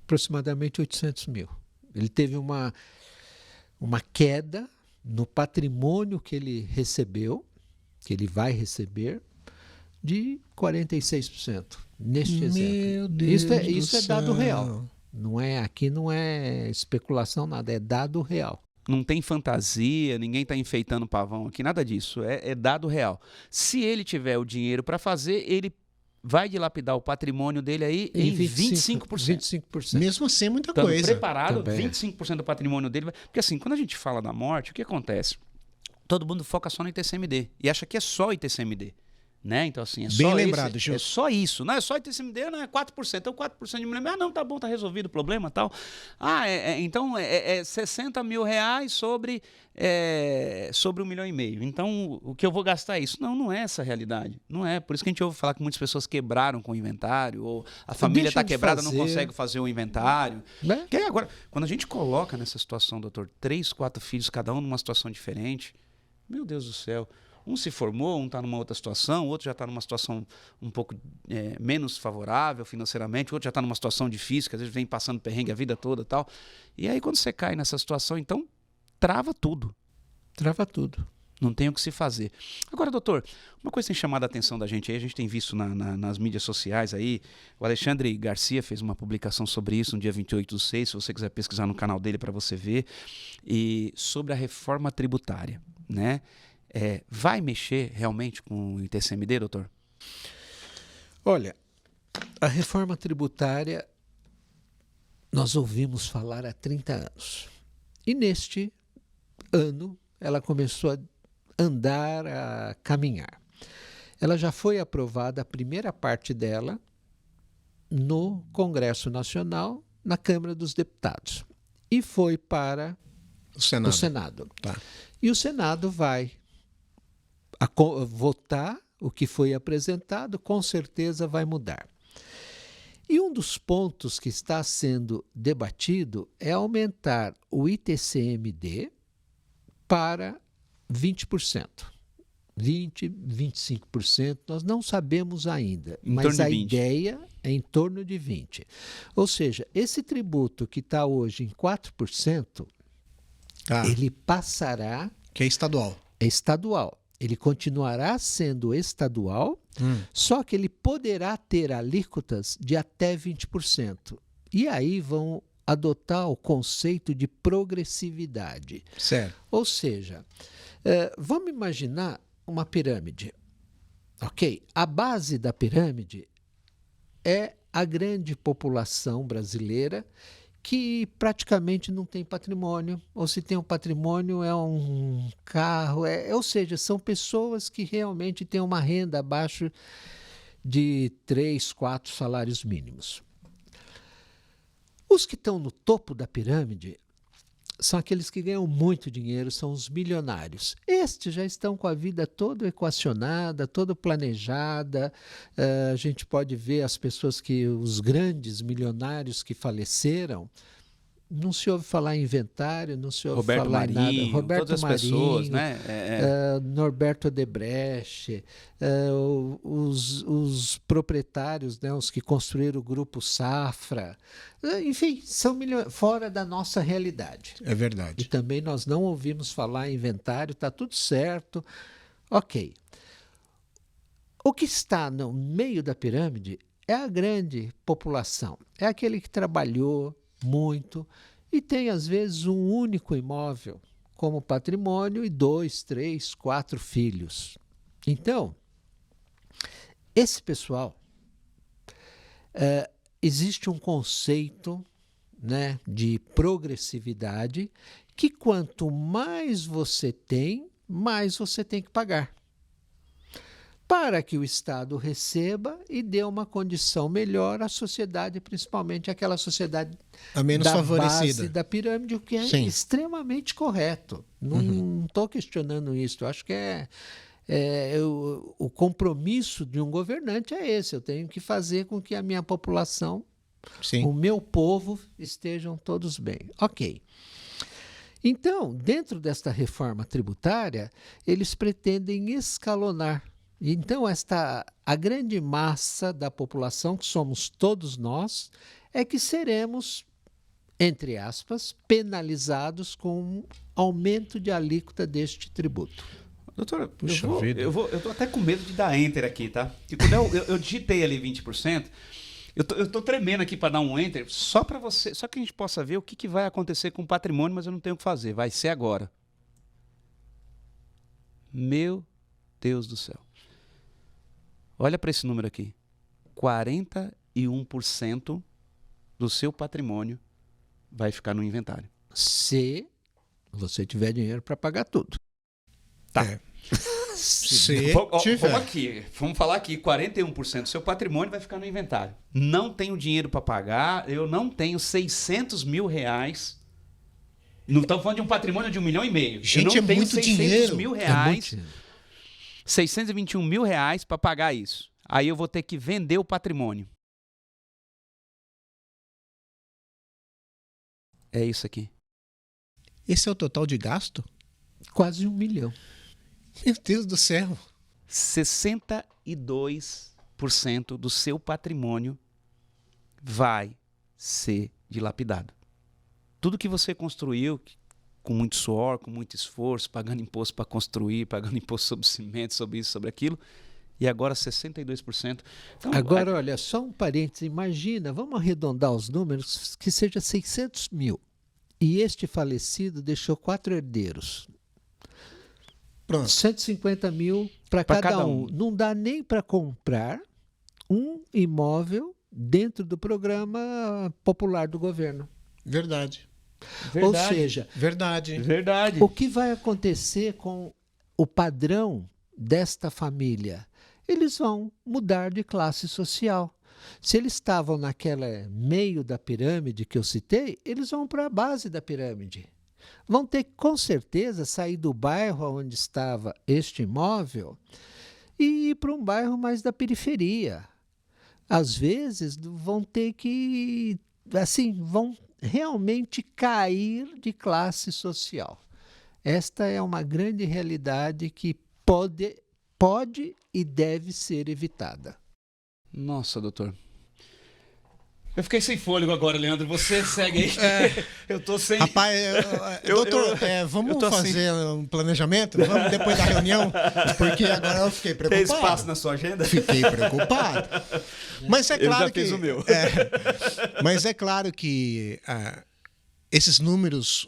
Aproximadamente 800 mil. Ele teve uma queda no patrimônio que ele recebeu, que ele vai receber, de 46%. Neste exemplo. Meu Deus Isso é do dado céu. real. Aqui não é especulação, nada, é dado real. Não tem fantasia, ninguém está enfeitando pavão aqui, nada disso. É dado real. Se ele tiver o dinheiro para fazer, ele vai dilapidar o patrimônio dele aí em 25%. 25%. Mesmo assim, é muita Estando coisa. preparado, Também. 25% do patrimônio dele. Porque assim, quando a gente fala da morte, o que acontece? Todo mundo foca só no ITCMD e acha que é só o ITCMD. Né? Então, assim, é Bem só lembrado, esse, Gilson. é só isso. Não é só ITCMD, não é 4%. Então, 4% de me lembro. Não, tá bom, tá resolvido o problema e tal. Então, é 60 mil reais sobre 1,5 milhão. Então, o que eu vou gastar é isso? Não, não é essa a realidade. Não é. Por isso que a gente ouve falar que muitas pessoas quebraram com o inventário, ou a família está quebrada, não consegue fazer o inventário. Que agora, quando a gente coloca nessa situação, doutor, 3, 4 filhos, cada um numa situação diferente, meu Deus do céu. Um se formou, um está numa outra situação, o outro já está numa situação um pouco menos favorável financeiramente, o outro já está numa situação difícil, que às vezes vem passando perrengue a vida toda e tal. E aí, quando você cai nessa situação, então, trava tudo. Trava tudo. Não tem o que se fazer. Agora, doutor, uma coisa que tem chamado a atenção da gente aí, a gente tem visto nas mídias sociais aí, o Alexandre Garcia fez uma publicação sobre isso no dia 28/6, se você quiser pesquisar no canal dele para você ver, e sobre a reforma tributária, né? Vai mexer realmente com o ITCMD, doutor? Olha, a reforma tributária nós ouvimos falar há 30 anos. E neste ano ela começou a andar, a caminhar. Ela já foi aprovada, a primeira parte dela, no Congresso Nacional, na Câmara dos Deputados. E foi para o Senado. Tá. E o Senado vai votar o que foi apresentado, com certeza vai mudar. E um dos pontos que está sendo debatido é aumentar o ITCMD para 20%. 20%, 25%, nós não sabemos ainda, mas a ideia é em torno de 20%. Ou seja, esse tributo que está hoje em 4%, ele passará... Que é estadual. É estadual. Ele continuará sendo estadual, só que ele poderá ter alíquotas de até 20%. E aí vão adotar o conceito de progressividade. Certo. Ou seja, vamos imaginar uma pirâmide. Ok? A base da pirâmide é a grande população brasileira que praticamente não tem patrimônio, ou se tem um patrimônio é um carro, ou seja, são pessoas que realmente têm uma renda abaixo de 3, 4 salários mínimos. Os que estão no topo da pirâmide são aqueles que ganham muito dinheiro, são os milionários. Estes já estão com a vida toda equacionada, toda planejada. A gente pode ver as pessoas os grandes milionários que faleceram, não se ouve falar em inventário, não se ouve Roberto falar Marinho, em nada. Roberto todas as Marinho, pessoas, né? Norberto Odebrecht, os proprietários, né, os que construíram o Grupo Safra, enfim, são fora da nossa realidade. É verdade. E também nós não ouvimos falar em inventário, está tudo certo. Ok. O que está no meio da pirâmide é a grande população, é aquele que trabalhou muito e tem, às vezes, um único imóvel como patrimônio e 2, 3, 4 filhos. Então, esse pessoal, existe um conceito, né, de progressividade que quanto mais você tem, mais você tem que pagar, para que o Estado receba e dê uma condição melhor à sociedade, principalmente aquela sociedade a menos da favorecida. base da pirâmide, o que é Sim. extremamente correto. Não estou questionando isso. Eu acho que o compromisso de um governante é esse. Eu tenho que fazer com que a minha população, Sim. o meu povo, estejam todos bem. Ok. Então, dentro desta reforma tributária, eles pretendem escalonar. Então, a grande massa da população, que somos todos nós, é que seremos, entre aspas, penalizados com um aumento de alíquota deste tributo. Doutora, Puxa eu vida. tô até com medo de dar enter aqui, tá? Porque quando eu digitei ali 20%, eu tô tremendo aqui para dar um enter, só para você, só que a gente possa ver o que vai acontecer com o patrimônio, mas eu não tenho o que fazer, vai ser agora. Meu Deus do céu. Olha para esse número aqui. 41% do seu patrimônio vai ficar no inventário. Se você tiver dinheiro para pagar tudo. Tá. máximo. Se Vamos tiver. aqui, vamos falar aqui, 41% do seu patrimônio vai ficar no inventário. Não tenho dinheiro para pagar, eu não tenho 600 mil reais. Não estamos falando de um patrimônio de 1,5 milhão. Eu Gente, não é tenho muito 600 dinheiro. mil É reais, muito. 621 mil reais para pagar isso. Aí eu vou ter que vender o patrimônio. É isso aqui. Esse é o total de gasto? Quase 1 milhão. Meu Deus do céu. 62% do seu patrimônio vai ser dilapidado. Tudo que você construiu com muito suor, com muito esforço, pagando imposto para construir, pagando imposto sobre cimento, sobre isso, sobre aquilo, e agora 62%. Então, Agora, olha, só um parênteses. Imagina, vamos arredondar os números, que seja 600 mil. E este falecido deixou 4 herdeiros. Pronto. 150 mil para cada um. Não dá nem para comprar um imóvel dentro do programa popular do governo. Verdade. Ou seja, Verdade. verdade. o que vai acontecer com o padrão desta família? Eles vão mudar de classe social. Se eles estavam naquele meio da pirâmide que eu citei, eles vão para a base da pirâmide. Vão ter que, com certeza, sair do bairro onde estava este imóvel e ir para um bairro mais da periferia. Às vezes, vão ter que, assim, vão realmente cair de classe social. Esta é uma grande realidade que pode e deve ser evitada. Nossa, doutor. Eu fiquei sem fôlego agora, Leandro. Você segue aí. Eu tô sem... Rapaz, doutor, vamos eu tô assim. fazer um planejamento? Vamos depois da reunião? Porque agora eu fiquei Tem preocupado. espaço na sua agenda? Fiquei preocupado. Mas é Eu claro já fiz o meu. Mas é claro que esses números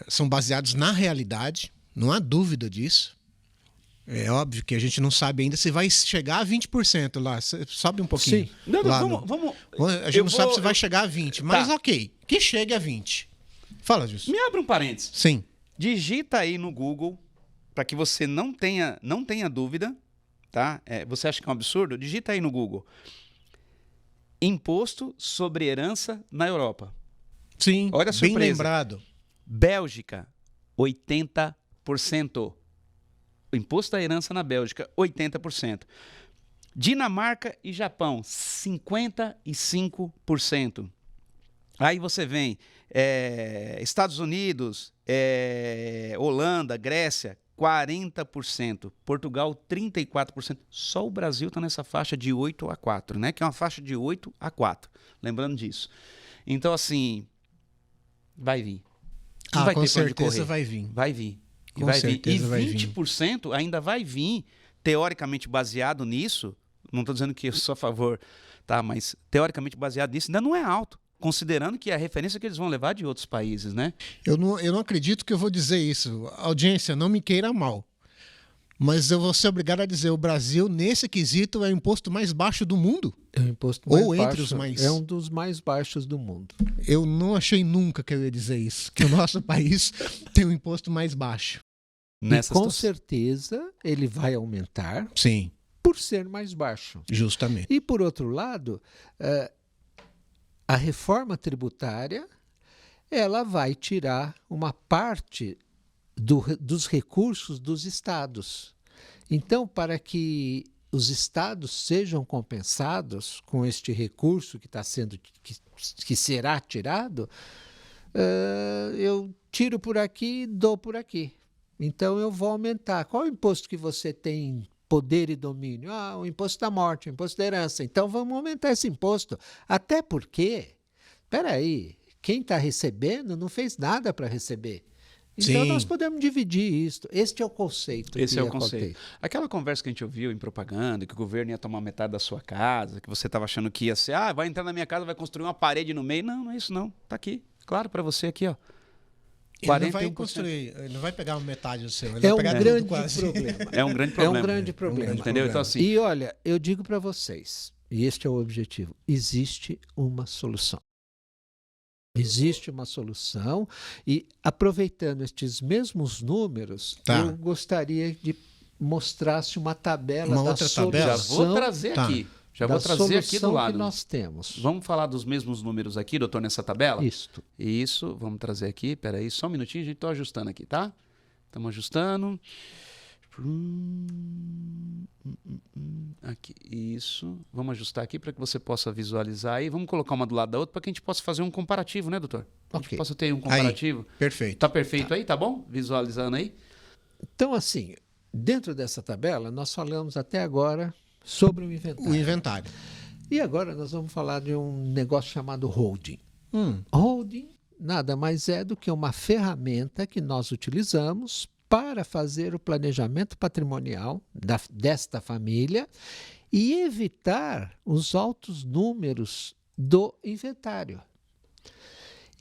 são baseados na realidade, não há dúvida disso. É óbvio que a gente não sabe ainda se vai chegar a 20% lá. Sobe um pouquinho. Sim. Não, Lá vamos... A gente não sabe se vai chegar a 20, mas Tá. ok. Que chegue a 20. Fala, Gilson. Me abre um parênteses. Sim. Digita aí no Google, para que você não tenha dúvida, tá? Você acha que é um absurdo? Digita aí no Google. Imposto sobre herança na Europa. Sim, Olha a bem surpresa. lembrado. Bélgica, 80%. O imposto da herança na Bélgica, 80%. Dinamarca e Japão, 55%. Aí você vem Estados Unidos, Holanda, Grécia, 40%. Portugal, 34%. Só o Brasil está nessa faixa de 8 a 4, né? Que é uma faixa de 8 a 4. Lembrando disso. Então, assim, vai vir. Não vai Com ter pra onde certeza correr. vai vir. Vai vir. E Com vai vir. certeza E vai vir. 20% ainda vai vir, teoricamente baseado nisso. Não estou dizendo que eu sou a favor, tá? Mas teoricamente baseado nisso, ainda não é alto. Considerando que é a referência que eles vão levar de outros países, né? Eu não acredito que eu vou dizer isso. Audiência, não me queira mal. Mas eu vou ser obrigado a dizer, o Brasil, nesse quesito, é o imposto mais baixo do mundo. É o imposto mais Ou entre baixo, os mais... É um dos mais baixos do mundo. Eu não achei nunca que eu ia dizer isso. Que o nosso país tem o imposto mais baixo. Nessa E com situação. certeza ele vai aumentar Sim, por ser mais baixo. justamente. E, por outro lado, a reforma tributária ela vai tirar uma parte dos recursos dos estados. Então, para que os estados sejam compensados com este recurso que será tirado, eu tiro por aqui e dou por aqui. Então, eu vou aumentar. Qual é o imposto que você tem poder e domínio? O imposto da morte, o imposto da herança. Então, vamos aumentar esse imposto. Até porque, espera aí, quem está recebendo não fez nada para receber. Então, Sim. nós podemos dividir isso. Este é o conceito. Esse que é o eu contei. conceito. Aquela conversa que a gente ouviu em propaganda, que o governo ia tomar metade da sua casa, que você estava achando que ia ser, vai entrar na minha casa, vai construir uma parede no meio. Não, não é isso não. Tá aqui. Claro para você aqui, ó. Ele não vai 41%. construir, ele não vai pegar uma metade do seu. Ele É vai um pegar grande tudo quase. problema. É um grande É problema. um grande problema. Entendeu? Então, assim, E olha, eu digo para vocês, e este é o objetivo, existe uma solução. Existe uma solução e, aproveitando estes mesmos números, Tá. eu gostaria de mostrasse uma tabela Uma da outra tabela? Já solução, vou trazer Tá. aqui. Já da vou trazer aqui do solução lado. que nós temos. Vamos falar dos mesmos números aqui, doutor, nessa tabela? Isto. Isso, vamos trazer aqui. Peraí, só um minutinho, a gente está ajustando aqui, tá? Estamos ajustando. Aqui, isso. Vamos ajustar aqui para que você possa visualizar aí. Vamos colocar uma do lado da outra para que a gente possa fazer um comparativo, né, doutor? A gente Ok. possa ter um comparativo. Perfeito. Tá perfeito aí, tá bom? Visualizando aí. Então, assim, dentro dessa tabela, nós falamos até agora sobre o inventário. O inventário. E agora nós vamos falar de um negócio chamado holding. Hum, Holding nada mais é do que uma ferramenta que nós utilizamos para fazer o planejamento patrimonial desta família e evitar os altos números do inventário.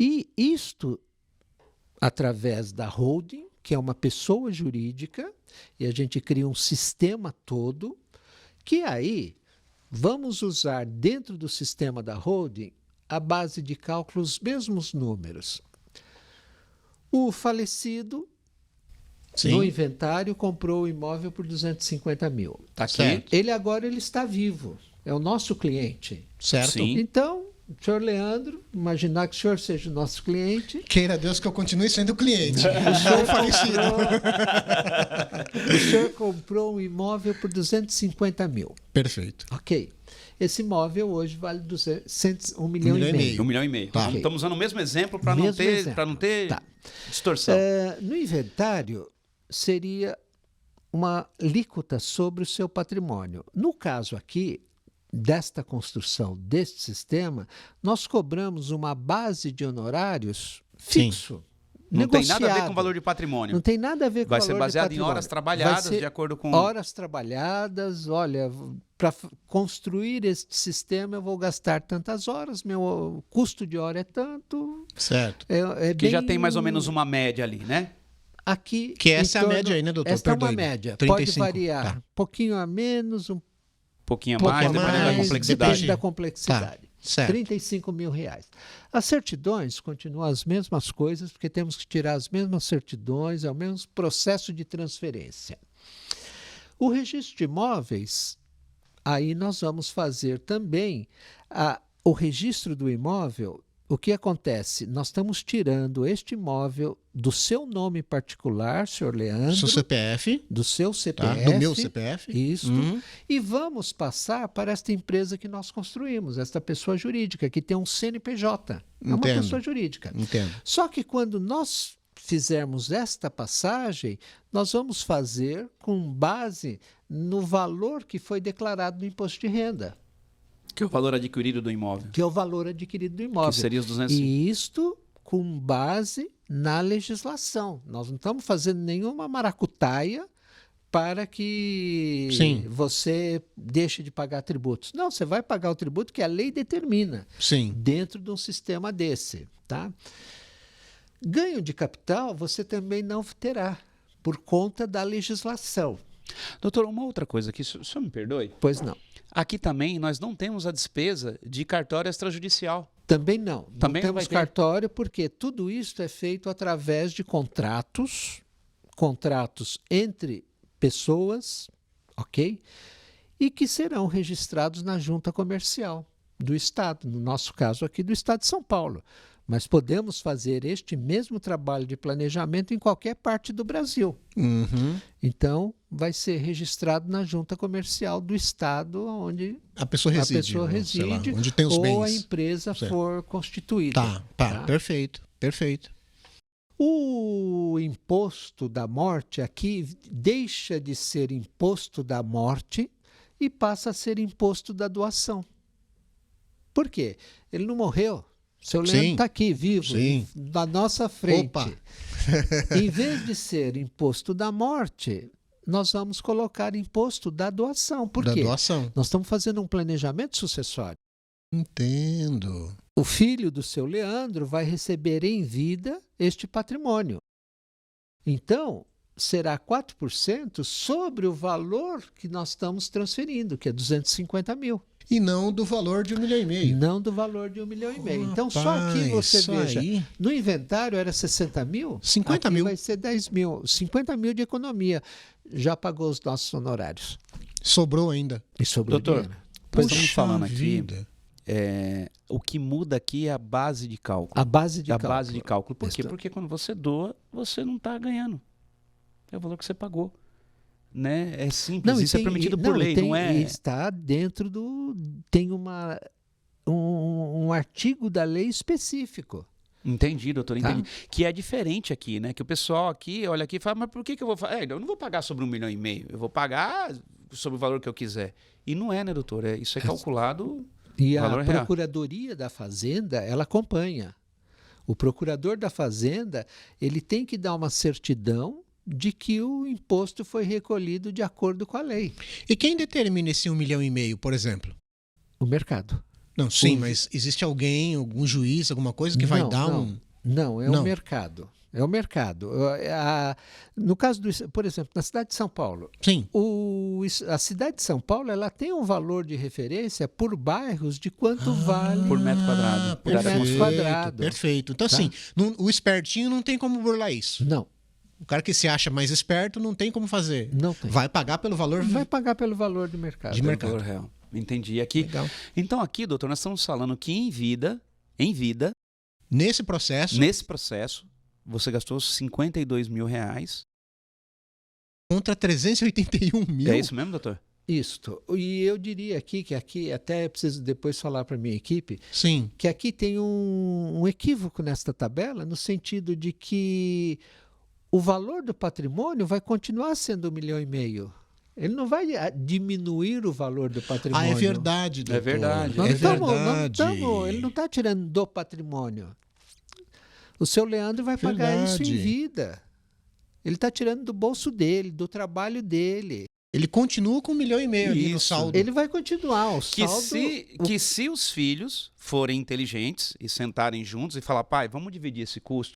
E isto através da holding, que é uma pessoa jurídica, e a gente cria um sistema todo, que aí vamos usar dentro do sistema da holding a base de cálculo os mesmos números. O falecido, sim. no inventário, comprou o imóvel por 250 mil. Tá aqui. Certo. Ele está vivo, é o nosso cliente. Certo. Sim. Então, senhor Leandro, imaginar que o senhor seja o nosso cliente. Queira Deus que eu continue sendo cliente. O senhor falecido. O senhor comprou um imóvel por 250 mil. Perfeito. Ok. Esse imóvel hoje vale 1 1,5 milhão e meio. 1,5 milhão. Tá. Estamos usando o mesmo exemplo para não Mesmo ter, exemplo. pra não ter Tá. distorção. No inventário, seria uma alíquota sobre o seu patrimônio. No caso aqui, desta construção, deste sistema, nós cobramos uma base de honorários fixo. Não tem nada a ver com negociado. o valor de patrimônio. Não tem nada a ver com Vai o ser valor de baseado em patrimônio. horas Vai trabalhadas, ser de acordo com... horas trabalhadas. Olha, para construir este sistema eu vou gastar tantas horas, meu custo de hora é tanto. Certo. Que já tem mais ou menos uma média ali, né? Aqui, Que essa em é a torno- média aí, né, doutor? Esta é uma Perdoe-me. média. 35, Pode variar tá. um pouquinho a menos, um Pouquinho a pouco mais, a dependendo da mais, complexidade. depende da complexidade. Tá, certo. 35 mil reais. As certidões continuam as mesmas coisas, porque temos que tirar as mesmas certidões, é o mesmo processo de transferência. O registro de imóveis, aí nós vamos fazer também o registro do imóvel. O que acontece? Nós estamos tirando este imóvel do seu nome particular, senhor Leandro, Seu CPF, do seu tá? CPF. Do meu CPF. Isso. Uhum. E vamos passar para esta empresa que nós construímos, esta pessoa jurídica, que tem um CNPJ. É uma Entendo. pessoa jurídica. Entendo. Só que quando nós fizermos esta passagem, nós vamos fazer com base no valor que foi declarado no imposto de renda, Que é o valor adquirido do imóvel. que é o valor adquirido do imóvel. Que seria os 205. E isto com base na legislação. Nós não estamos fazendo nenhuma maracutaia para que Sim. você deixe de pagar tributos. Não, você vai pagar o tributo que a lei determina Sim. dentro de um sistema desse, tá? Ganho de capital você também não terá, por conta da legislação. Doutor, uma outra coisa aqui, o senhor me perdoe? Pois não. Aqui também nós não temos a despesa de cartório extrajudicial. Também não. Também não não vai temos ter? cartório, porque tudo isso é feito através de contratos entre pessoas, ok? E que serão registrados na junta comercial do Estado, no nosso caso aqui do Estado de São Paulo. Mas podemos fazer este mesmo trabalho de planejamento em qualquer parte do Brasil. Uhum. Então, vai ser registrado na junta comercial do Estado onde A pessoa reside. a pessoa ou sei lá, reside onde tem os ou bens. a empresa Certo. for constituída. Tá. Perfeito. Perfeito. O imposto da morte aqui deixa de ser imposto da morte e passa a ser imposto da doação. Por quê? Ele não morreu. Seu Leandro Sim. está aqui, vivo, Sim. na nossa frente. Opa. Em vez de ser imposto da morte, nós vamos colocar imposto da doação. Por Da quê? doação. Nós estamos fazendo um planejamento sucessório. Entendo. O filho do seu Leandro vai receber em vida este patrimônio. Então, será 4% sobre o valor que nós estamos transferindo, que é 250 mil. E não do valor de 1,5 milhão. Não do valor de 1,5 milhão. Então, só aqui você isso veja, aí. no inventário era 60 mil, 50 aqui mil. vai ser 10 mil. 50 mil de economia. Já pagou os nossos honorários. Sobrou ainda. E sobrou Doutor, dinheiro. nós Puxa estamos falando aqui, vida. o que muda aqui é a base de cálculo. A base de A cálculo. base de cálculo. Por quê? Isso. Porque quando você doa, você não está ganhando. É o valor que você pagou. Né? É simples, e isso é permitido por lei, não é? Está dentro do... Tem um artigo da lei específico. Entendi, doutor, Tá. entendi. Que é diferente aqui, né? Que o pessoal aqui olha aqui e fala, mas por que eu vou fazer? Eu não vou pagar sobre 1,5 milhão, eu vou pagar sobre o valor que eu quiser. E não é, né, doutor? Isso é calculado E a valor real. Procuradoria da Fazenda, ela acompanha. O procurador da Fazenda, ele tem que dar uma certidão de que o imposto foi recolhido de acordo com a lei. E quem determina esse 1,5 milhão, por exemplo? O mercado. Não, sim, O- mas existe alguém, algum juiz, alguma coisa que vai Não, dar não. um... Não, é Não. o mercado. É o mercado. No caso por exemplo, na cidade de São Paulo, Sim. a cidade de São Paulo ela tem um valor de referência por bairros de quanto vale. Por metro quadrado, por área metro construída. quadrado. Perfeito. Então, Tá. assim, o espertinho não tem como burlar isso. Não, O cara que se acha mais esperto não tem como fazer. não tem. Vai pagar pelo valor... Vai pagar pelo valor de mercado. De mercado. Valor real. Entendi. Aqui, Legal. então aqui, doutor, nós estamos falando que em vida, Nesse processo, nesse processo, você gastou 52 mil reais. contra 381 mil. É isso mesmo, doutor? Isto. E eu diria aqui que aqui, até eu preciso depois falar para a minha equipe, Sim. que aqui tem um equívoco nesta tabela, no sentido de que o valor do patrimônio vai continuar sendo 1,5 milhão. Ele não vai diminuir o valor do patrimônio. Ah, é verdade, doutor. verdade. Nós É não tamo- verdade. ele não está tirando do patrimônio. O seu Leandro vai pagar isso em Verdade. vida. Ele está tirando do bolso dele, do trabalho dele. Ele continua com 1,5 milhão ali no Isso. saldo. Ele vai continuar. O Que saldo, se os filhos forem inteligentes e sentarem juntos e falar, pai, vamos dividir esse custo,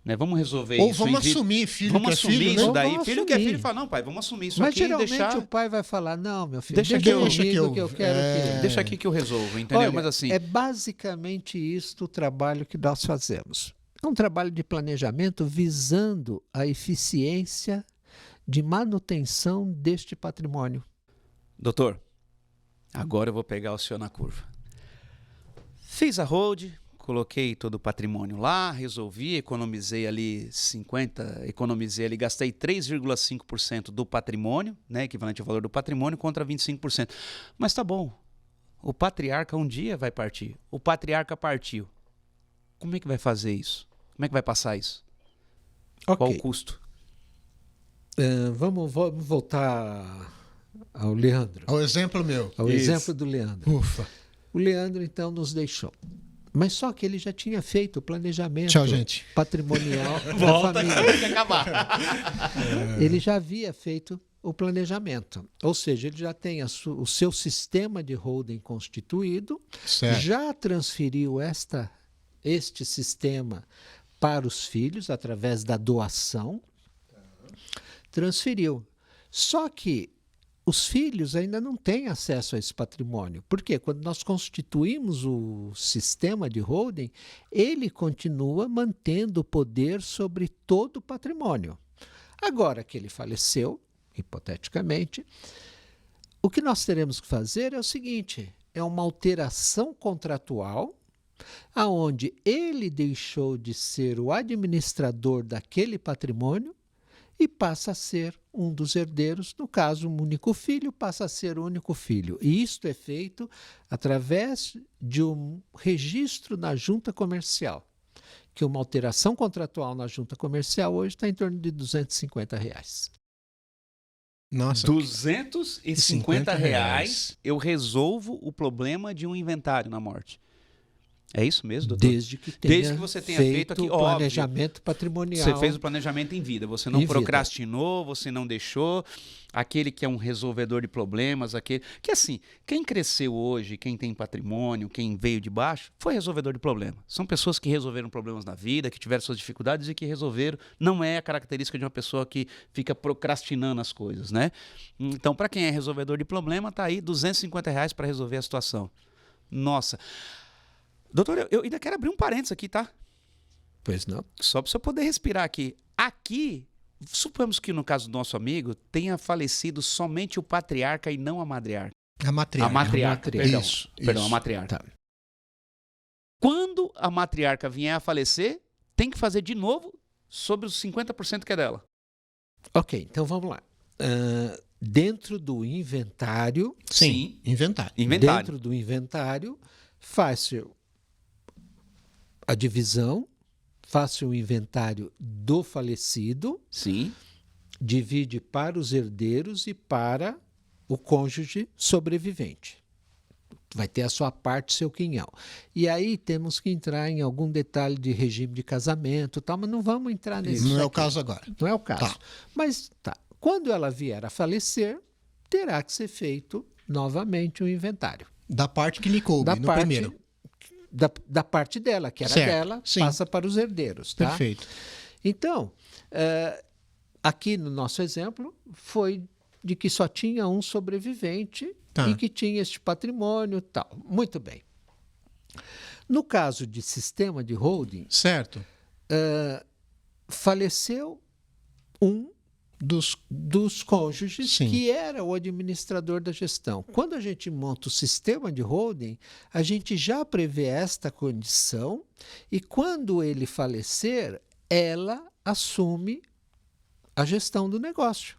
né? Vamos resolver Ou isso. vamos em vida. assumir filho Vamos que é assumir filho, isso né? daí. Vamos Filho que é assumir. filho fala, não, pai, vamos assumir isso Mas aqui e geralmente deixar... o pai vai falar, não, meu filho, Deixa deixa, que eu- comigo que eu quero que... Deixa aqui que eu resolvo, entendeu? Olha, Mas assim, é basicamente isto o trabalho que nós fazemos. É um trabalho de planejamento visando a eficiência de manutenção deste patrimônio. doutor, agora eu vou pegar o senhor na curva. Fiz a hold, coloquei todo o patrimônio lá, resolvi, economizei ali gastei 3,5% do patrimônio, né, equivalente ao valor do patrimônio, contra 25%. Mas tá bom, o patriarca um dia vai partir. O patriarca partiu. Como é que vai fazer isso? Como é que vai passar isso? Qual o custo? Vamos voltar ao Leandro, Ao exemplo meu. ao Isso. exemplo do Leandro. Ufa. O Leandro, então, nos deixou. Mas só que ele já tinha feito o planejamento Tchau, gente. patrimonial da família. Tem que acabar. Ele já havia feito o planejamento. Ou seja, ele já tem o seu sistema de holding constituído, Certo. já transferiu este sistema para os filhos através da doação. Transferiu. Só que os filhos ainda não têm acesso a esse patrimônio. Por quê? Quando nós constituímos o sistema de holding, ele continua mantendo o poder sobre todo o patrimônio. Agora que ele faleceu, hipoteticamente, o que nós teremos que fazer é o seguinte: é uma alteração contratual, aonde ele deixou de ser o administrador daquele patrimônio e passa a ser um dos herdeiros, no caso, um único filho passa a ser o único filho. E isto é feito através de um registro na junta comercial, que uma alteração contratual na junta comercial hoje está em torno de R$250. Nossa. 250 reais eu resolvo o problema de um inventário na morte. É isso mesmo, doutor? Desde que você tenha feito aqui, o óbvio. planejamento patrimonial. Você fez o planejamento em vida, você não Em vida. procrastinou, você não deixou aquele que é um resolvedor de problemas, aquele que assim, quem cresceu hoje, quem tem patrimônio, quem veio de baixo, foi resolvedor de problema. São pessoas que resolveram problemas na vida, que tiveram suas dificuldades e que resolveram. Não é a característica de uma pessoa que fica procrastinando as coisas, né? Então, para quem é resolvedor de problema, tá aí R$ 250 para resolver a situação. Nossa. Doutor, eu ainda quero abrir um parênteses aqui, tá? Pois não. Só para você poder respirar aqui. Aqui, suponhamos que no caso do nosso amigo, tenha falecido somente o patriarca e não a matriarca. A matriarca. A matriarca, perdão. Isso, Perdão, a isso. matriarca. Tá. Quando a matriarca vier a falecer, tem que fazer de novo sobre os 50% que é dela. Ok, então vamos lá. Dentro do inventário, Sim, inventário. Inventário. dentro do inventário, faça a divisão, faça o inventário do falecido, Sim. divide para os herdeiros e para o cônjuge sobrevivente. Vai ter a sua parte, seu quinhão. E aí temos que entrar em algum detalhe de regime de casamento, tal, mas não vamos entrar nisso. Não é o aqui. caso agora. Não é o caso. Tá. Mas tá. Quando ela vier a falecer, terá que ser feito novamente o inventário. Da parte que lhe coube, Da no parte, primeiro. da parte dela, que era Certo, dela, sim. passa para os herdeiros. Tá? Perfeito. Então, aqui no nosso exemplo, foi de que só tinha um sobrevivente Tá. e que tinha este patrimônio e tal. Muito bem. No caso de sistema de holding, Certo. faleceu um dos cônjuges, Sim. que era o administrador da gestão. Quando a gente monta o sistema de holding, a gente já prevê esta condição e quando ele falecer, ela assume a gestão do negócio.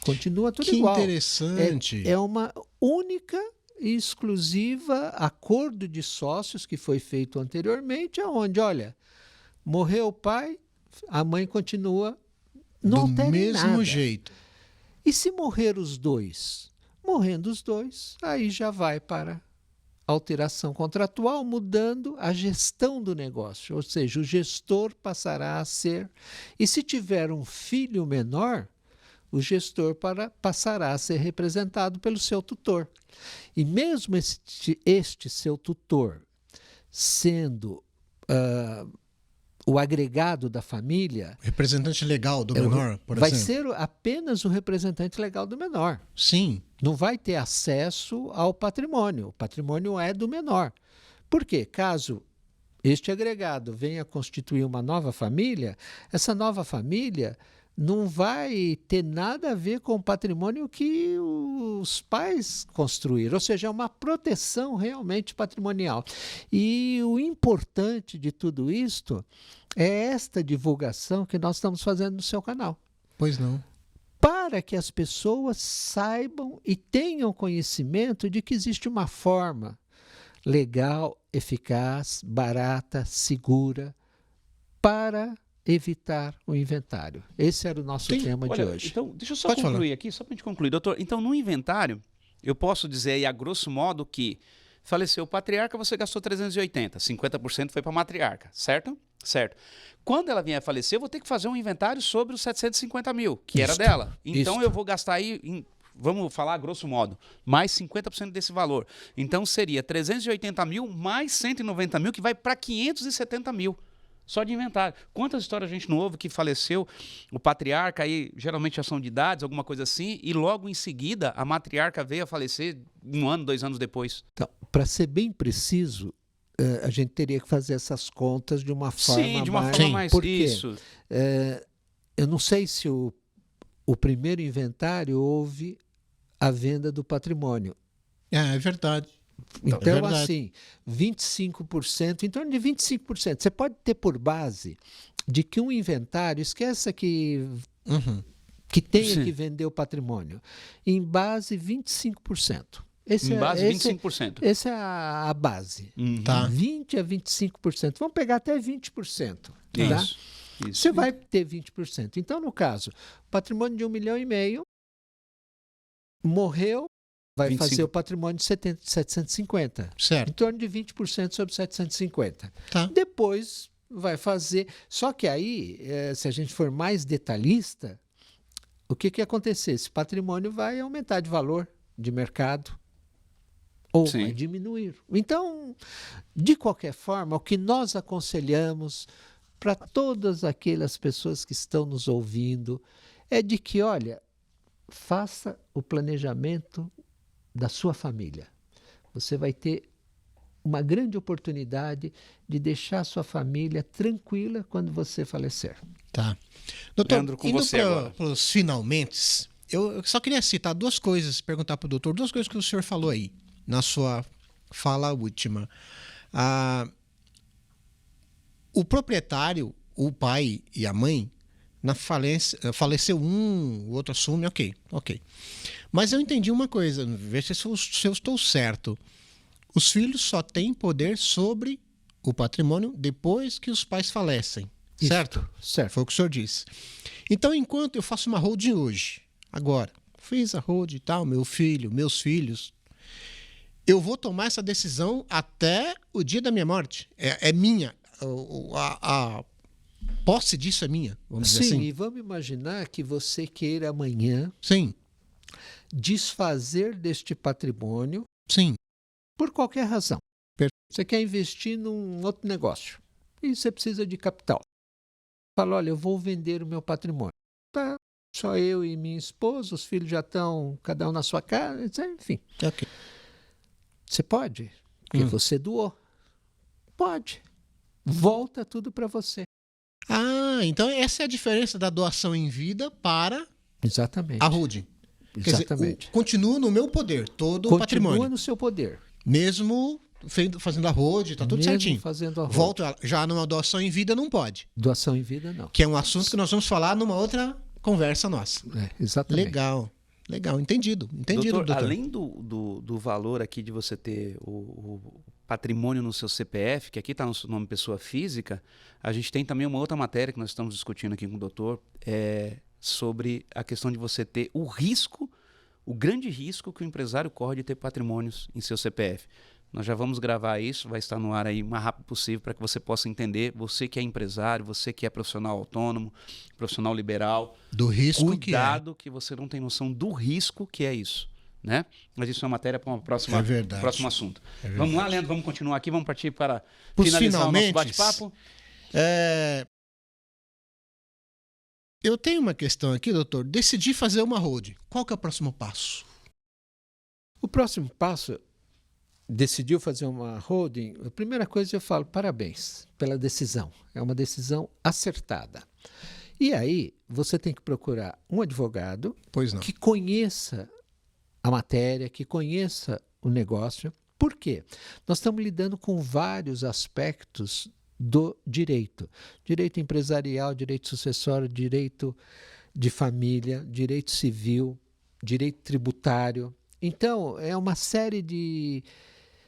Continua tudo Que igual. interessante. É uma única e exclusiva acordo de sócios que foi feito anteriormente, aonde, olha, morreu o pai, a mãe continua. Não do altera em mesmo nada. jeito. E se morrer os dois? Morrendo os dois, aí já vai para alteração contratual, mudando a gestão do negócio. Ou seja, o gestor passará a ser... E se tiver um filho menor, o gestor passará a ser representado pelo seu tutor. E mesmo este seu tutor sendo... o agregado da família... Representante legal do menor, por vai exemplo. ser apenas o representante legal do menor. Sim. Não vai ter acesso ao patrimônio. O patrimônio é do menor. Por quê? Caso este agregado venha constituir uma nova família, essa nova família não vai ter nada a ver com o patrimônio que os pais construíram, ou seja, é uma proteção realmente patrimonial. E o importante de tudo isto é esta divulgação que nós estamos fazendo no seu canal, Pois não. para que as pessoas saibam e tenham conhecimento de que existe uma forma legal, eficaz, barata, segura, para evitar o inventário. Esse era o nosso tema de hoje. Então, deixa eu só Pode concluir aqui, só para a gente concluir. Doutor, então no inventário, eu posso dizer aí a grosso modo que faleceu o patriarca, você gastou 380, 50% foi para a matriarca, certo? Certo. Quando ela vier a falecer, eu vou ter que fazer um inventário sobre os 750 mil, que era Isto, dela. Então isto. eu vou gastar aí, vamos falar a grosso modo, mais 50% desse valor. Então seria 380 mil mais 190 mil, que vai para 570 mil. Só de inventário. Quantas histórias a gente não ouve que faleceu o patriarca, aí geralmente ação de idades, alguma coisa assim, e logo em seguida a matriarca veio a falecer 1 ano, 2 anos depois. Então, para ser bem preciso, a gente teria que fazer essas contas de uma forma Sim, de uma mais... forma mais... Por quê? Isso. Eu não sei se o primeiro inventário houve a venda do patrimônio. É verdade. Então, É verdade. assim, 25%, em torno de 25%. Você pode ter por base de que um inventário, esqueça que tenha Sim. que vender o patrimônio, em base 25%. Em base, 25%. Essa é a base. Uhum. Tá. 20% a 25%. Vamos pegar até 20%. Tá? Isso. Você vai ter 20%. Então, no caso, patrimônio de 1,5 milhão, morreu, vai 25. fazer o patrimônio de 750. Em Certo. torno de 20% sobre 750. Tá. Depois vai fazer. Só que aí, se a gente for mais detalhista, o que que ia acontecer? Esse patrimônio vai aumentar de valor de mercado ou Sim. vai diminuir. Então, de qualquer forma, o que nós aconselhamos para todas aquelas pessoas que estão nos ouvindo é de que, olha, faça o planejamento da sua família. Você vai ter uma grande oportunidade de deixar a sua família tranquila quando você falecer. Tá. Doutor, Leandro, com indo você agora. para os finalmente, eu só queria citar duas coisas, perguntar para o doutor, duas coisas que o senhor falou aí, na sua fala última. O proprietário, o pai e a mãe, na falência, faleceu um, o outro assume, ok. Mas eu entendi uma coisa, veja se eu estou certo. Os filhos só têm poder sobre o patrimônio depois que os pais falecem, Isso, certo? certo. Foi o que o senhor disse. Então, enquanto eu faço uma holding hoje, agora, fiz a holding e tal, meu filho, meus filhos, eu vou tomar essa decisão até o dia da minha morte. É minha. A posse disso é minha, vamos dizer Sim, assim. e vamos imaginar que você queira amanhã Sim, desfazer deste patrimônio sim. por qualquer razão. Per- Você quer investir num outro negócio e você precisa de capital. Fala, olha, eu vou vender o meu patrimônio. Tá, só eu e minha esposa, os filhos já estão cada um na sua casa, enfim. Ok. Você pode, porque você doou. Pode. Volta tudo para você. Ah, então essa é a diferença da doação em vida para Exatamente. a holding. Quer dizer, Exatamente. continua no meu poder, todo o Continua patrimônio. no seu poder. Mesmo fazendo a holding, tá tudo Mesmo certinho. fazendo a holding. Volta já numa doação em vida não pode. Doação em vida, não. Que é um assunto que nós vamos falar numa outra conversa nossa. Exatamente. Legal, entendido, doutor. Além do valor aqui de você ter o patrimônio no seu CPF, que aqui está no seu nome pessoa física, a gente tem também uma outra matéria que nós estamos discutindo aqui com o doutor, sobre a questão de você ter o risco, o grande risco que o empresário corre de ter patrimônios em seu CPF. Nós já vamos gravar isso, vai estar no ar aí o mais rápido possível para que você possa entender, você que é empresário, você que é profissional autônomo, profissional liberal, Do risco cuidado que você não tem noção do risco que é isso, né? Mas isso é uma matéria para uma próxima, próximo assunto. Vamos lá, Leandro, vamos continuar aqui, vamos partir para finalizar o nosso bate-papo. Eu tenho uma questão aqui, doutor. Decidi fazer uma holding. Qual que é o próximo passo? O próximo passo, decidiu fazer uma holding, a primeira coisa eu falo, parabéns pela decisão. É uma decisão acertada. E aí, você tem que procurar um advogado Pois não. que conheça a matéria, que conheça o negócio. Por quê? Nós estamos lidando com vários aspectos do direito. Direito empresarial, direito sucessório, direito de família, direito civil, direito tributário. Então, é uma série de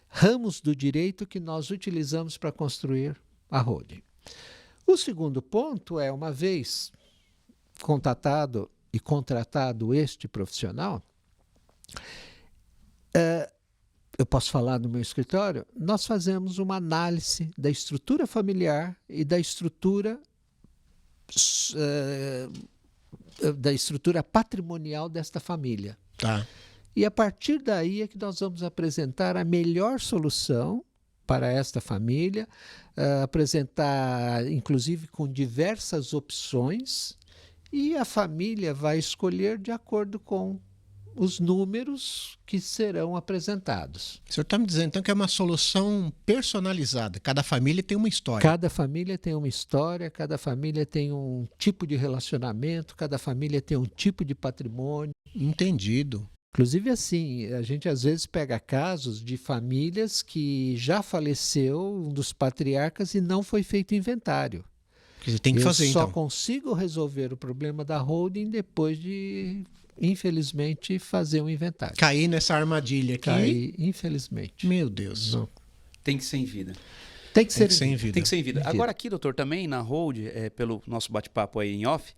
ramos do direito que nós utilizamos para construir a holding. O segundo ponto é, uma vez contatado e contratado este profissional, eu posso falar do meu escritório, nós fazemos uma análise da estrutura familiar e da estrutura patrimonial desta família. Tá. E a partir daí é que nós vamos apresentar a melhor solução para esta família, apresentar inclusive com diversas opções, e a família vai escolher de acordo com os números que serão apresentados. O senhor está me dizendo então que é uma solução personalizada. Cada família tem uma história. Cada família tem uma história, cada família tem um tipo de relacionamento, cada família tem um tipo de patrimônio. Entendido. Inclusive assim, a gente às vezes pega casos de famílias que já faleceu um dos patriarcas e não foi feito inventário. Que você tem que fazer, Eu só então. consigo resolver o problema da holding depois de, infelizmente, fazer um inventário. Cair nessa armadilha aqui. Cair, infelizmente. Meu Deus. Não. Tem que ser em vida. Tem que ser em vida. Tem que ser em vida. Agora aqui, doutor, também na hold, pelo nosso bate-papo aí em off,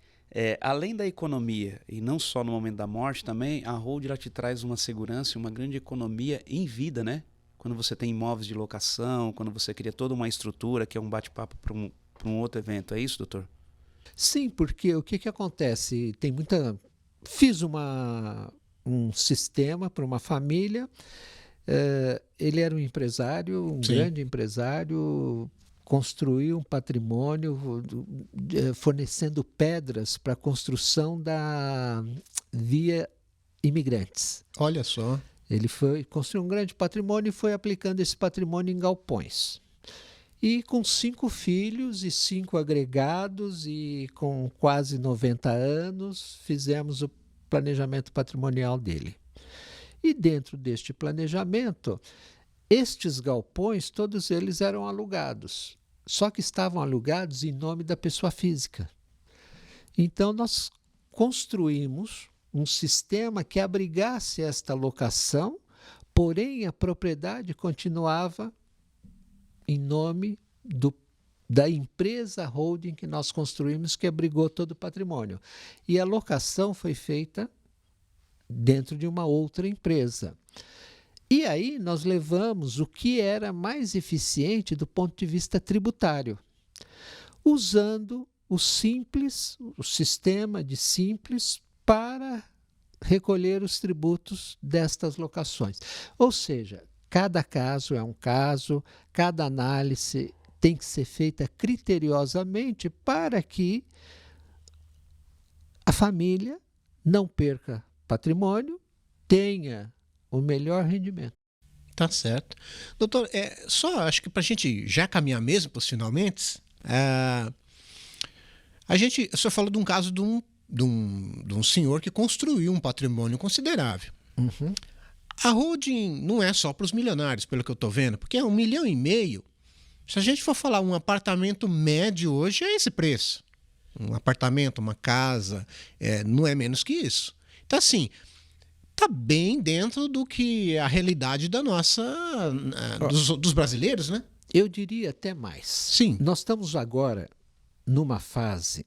Além da economia, e não só no momento da morte, também a hold ela te traz uma segurança e uma grande economia em vida, né? Quando você tem imóveis de locação, quando você cria toda uma estrutura, que é um bate-papo para um outro evento. É isso, doutor? Sim, porque o que, que acontece? Fiz um sistema para uma família. Ele era um empresário, um Sim. grande empresário, construiu um patrimônio fornecendo pedras para a construção da via imigrantes. Olha só. Ele construiu um grande patrimônio e foi aplicando esse patrimônio em galpões. E com 5 filhos e 5 agregados e com quase 90 anos, fizemos o planejamento patrimonial dele. E dentro deste planejamento, estes galpões, todos eles eram alugados, só que estavam alugados em nome da pessoa física. Então, nós construímos um sistema que abrigasse esta locação, porém a propriedade continuava em nome da empresa holding que nós construímos, que abrigou todo o patrimônio. E a locação foi feita dentro de uma outra empresa. E aí nós levamos o que era mais eficiente do ponto de vista tributário, usando o sistema de simples para recolher os tributos destas locações. Ou seja, cada caso é um caso, cada análise tem que ser feita criteriosamente para que a família não perca patrimônio, tenha o melhor rendimento. Tá certo. Doutor, só acho que para a gente já caminhar mesmo para os finalmente, o senhor falou de um caso de um senhor que construiu um patrimônio considerável. Uhum. A holding não é só para os milionários, pelo que eu estou vendo, porque é 1,5 milhão. Se a gente for falar um apartamento médio hoje, é esse preço. Um apartamento, uma casa, não é menos que isso. Então, assim, está bem dentro do que a realidade da nossa, dos brasileiros, né? Eu diria até mais. Sim. Nós estamos agora numa fase,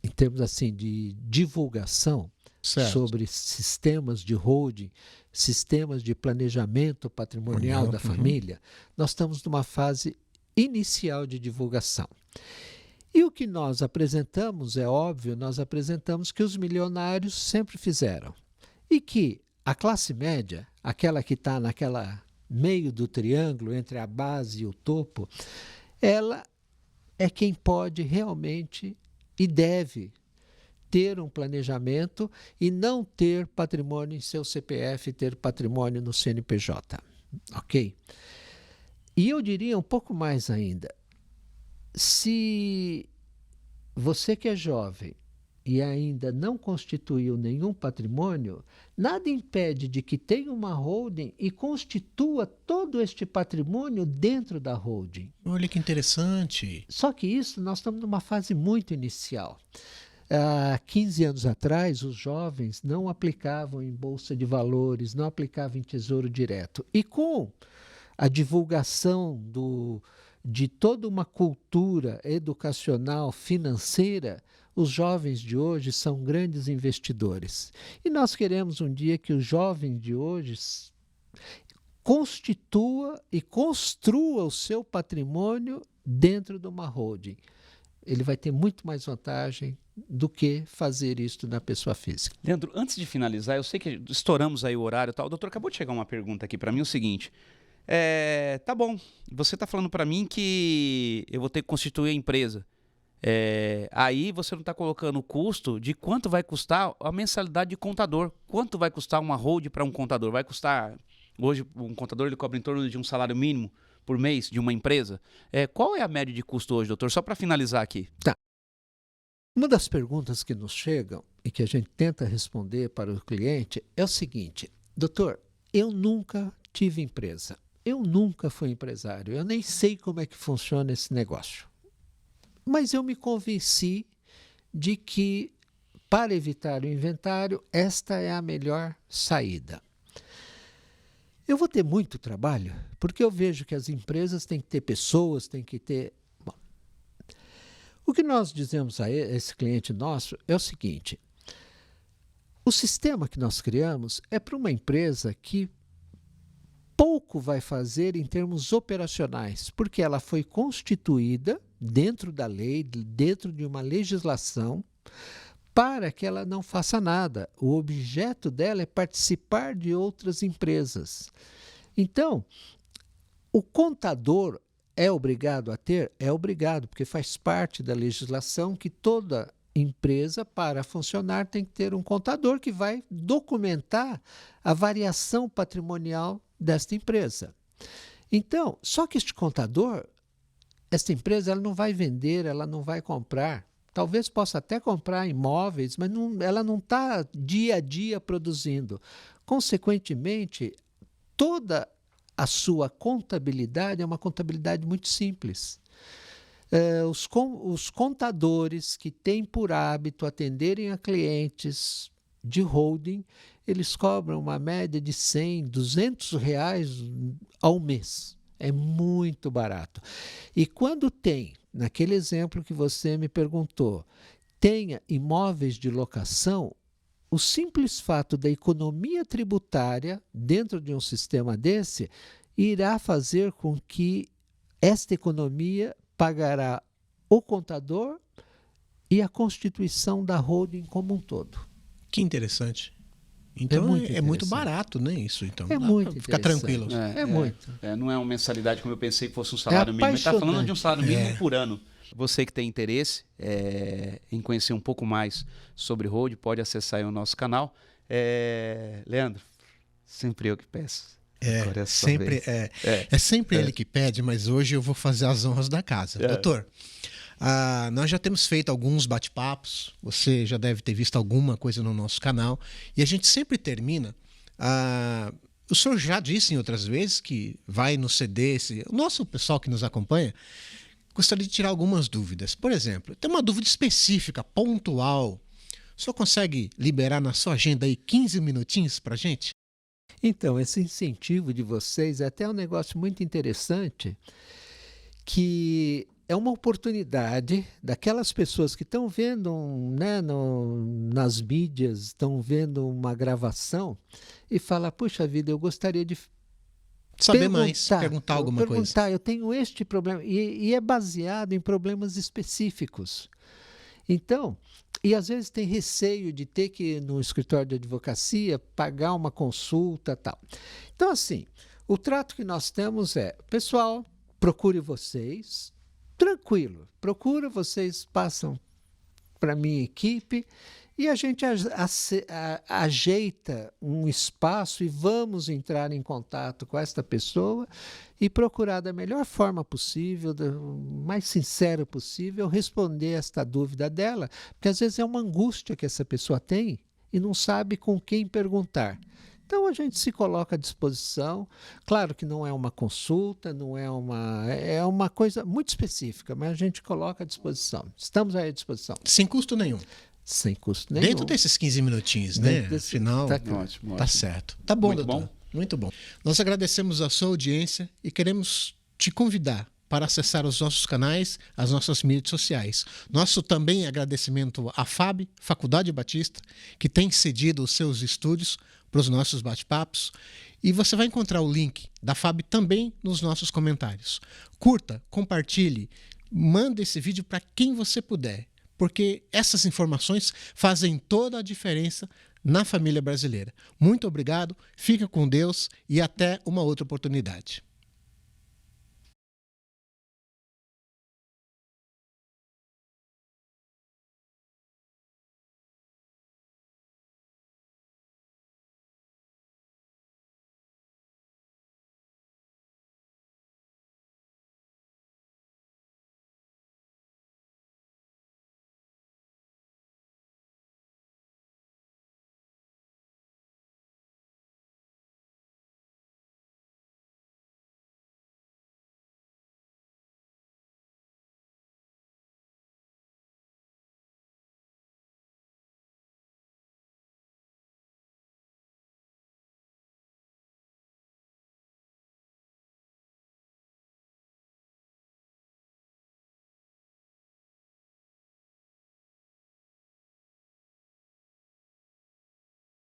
em termos assim de divulgação, Certo. sobre sistemas de holding, sistemas de planejamento patrimonial da família. Nós estamos numa fase inicial de divulgação. E o que nós apresentamos, é óbvio, nós apresentamos que os milionários sempre fizeram. E que a classe média, aquela que está naquela meio do triângulo entre a base e o topo, ela é quem pode realmente e deve ter um planejamento e não ter patrimônio em seu CPF, ter patrimônio no CNPJ. Ok? E eu diria um pouco mais ainda. Se você que é jovem e ainda não constituiu nenhum patrimônio, nada impede de que tenha uma holding e constitua todo este patrimônio dentro da holding. Olha que interessante. Só que isso nós estamos numa fase muito inicial. Há 15 anos atrás, os jovens não aplicavam em bolsa de valores, não aplicavam em tesouro direto. E com a divulgação de toda uma cultura educacional, financeira, os jovens de hoje são grandes investidores. E nós queremos um dia que o jovem de hoje constitua e construa o seu patrimônio dentro de uma holding. Ele vai ter muito mais vantagem do que fazer isso na pessoa física. Leandro, antes de finalizar, eu sei que estouramos aí o horário e tal. Doutor, acabou de chegar uma pergunta aqui para mim, o seguinte. Tá bom, você está falando para mim que eu vou ter que constituir a empresa. Aí você não está colocando o custo de quanto vai custar a mensalidade de contador. Quanto vai custar uma hold para um contador? Vai custar... Hoje, um contador ele cobra em torno de um salário mínimo por mês de uma empresa. Qual é a média de custo hoje, doutor? Só para finalizar aqui. Tá. Uma das perguntas que nos chegam e que a gente tenta responder para o cliente é o seguinte: doutor, eu nunca tive empresa, eu nunca fui empresário, eu nem sei como é que funciona esse negócio. Mas eu me convenci de que, para evitar o inventário, esta é a melhor saída. Eu vou ter muito trabalho, porque eu vejo que as empresas têm que ter pessoas, têm que ter... Bom, O que nós dizemos a esse cliente nosso é o seguinte: o sistema que nós criamos é para uma empresa que pouco vai fazer em termos operacionais, porque ela foi constituída dentro da lei, dentro de uma legislação, para que ela não faça nada. O objeto dela é participar de outras empresas. Então, o contador é obrigado a ter? É obrigado, porque faz parte da legislação que toda empresa, para funcionar, tem que ter um contador que vai documentar a variação patrimonial desta empresa. Então, só que este contador, esta empresa, ela não vai vender, ela não vai comprar. Talvez possa até comprar imóveis, mas ela não está dia a dia produzindo. Consequentemente, toda a sua contabilidade é uma contabilidade muito simples. Os contadores que têm por hábito atenderem a clientes de holding, eles cobram uma média de 100, 200 reais ao mês. É muito barato. E quando tem, naquele exemplo que você me perguntou, tenha imóveis de locação, o simples fato da economia tributária dentro de um sistema desse irá fazer com que esta economia pagará o contador e a constituição da holding como um todo. Que interessante. Então é muito barato, né? Isso, então. É muito ficar tranquilo. Muito. Não é uma mensalidade como eu pensei que fosse um salário mínimo. Ele está falando de um salário mínimo por ano. Você que tem interesse em conhecer um pouco mais sobre hold, pode acessar aí o nosso canal. Leandro, sempre eu que peço. É sempre ele que pede, mas hoje eu vou fazer as honras da casa. Doutor, nós já temos feito alguns bate-papos, você já deve ter visto alguma coisa no nosso canal, e a gente sempre termina. O senhor já disse em outras vezes que vai nos ceder, o nosso pessoal que nos acompanha gostaria de tirar algumas dúvidas. Por exemplo, tem uma dúvida específica, pontual. O senhor consegue liberar na sua agenda aí 15 minutinhos para a gente? Então, esse incentivo de vocês é até um negócio muito interessante, que é uma oportunidade daquelas pessoas que estão vendo nas mídias, estão vendo uma gravação e falam, puxa vida, eu gostaria de saber mais, perguntar alguma coisa. Eu tenho este problema, e é baseado em problemas específicos. Então, e às vezes tem receio de ter que ir no escritório de advocacia pagar uma consulta e tal. Então, assim, o trato que nós temos é, pessoal, procure vocês, tranquilo, vocês passam para a minha equipe e a gente ajeita um espaço e vamos entrar em contato com esta pessoa e procurar da melhor forma possível, do mais sincero possível, responder esta dúvida dela, porque às vezes é uma angústia que essa pessoa tem e não sabe com quem perguntar. Então a gente se coloca à disposição. Claro que não é uma consulta, é uma coisa muito específica, mas a gente coloca à disposição. Estamos aí à disposição. Sem custo nenhum. Sem custo nenhum. Dentro desses 15 minutinhos, né? Afinal, ótimo. Tá certo. Tá bom, muito doutor. Bom. Muito bom. Nós agradecemos a sua audiência e queremos te convidar para acessar os nossos canais, as nossas mídias sociais. Nosso também agradecimento à FAB, Faculdade Batista, que tem cedido os seus estúdios para os nossos bate-papos. E você vai encontrar o link da FAB também nos nossos comentários. Curta, compartilhe, manda esse vídeo para quem você puder, porque essas informações fazem toda a diferença na família brasileira. Muito obrigado, fica com Deus e até uma outra oportunidade.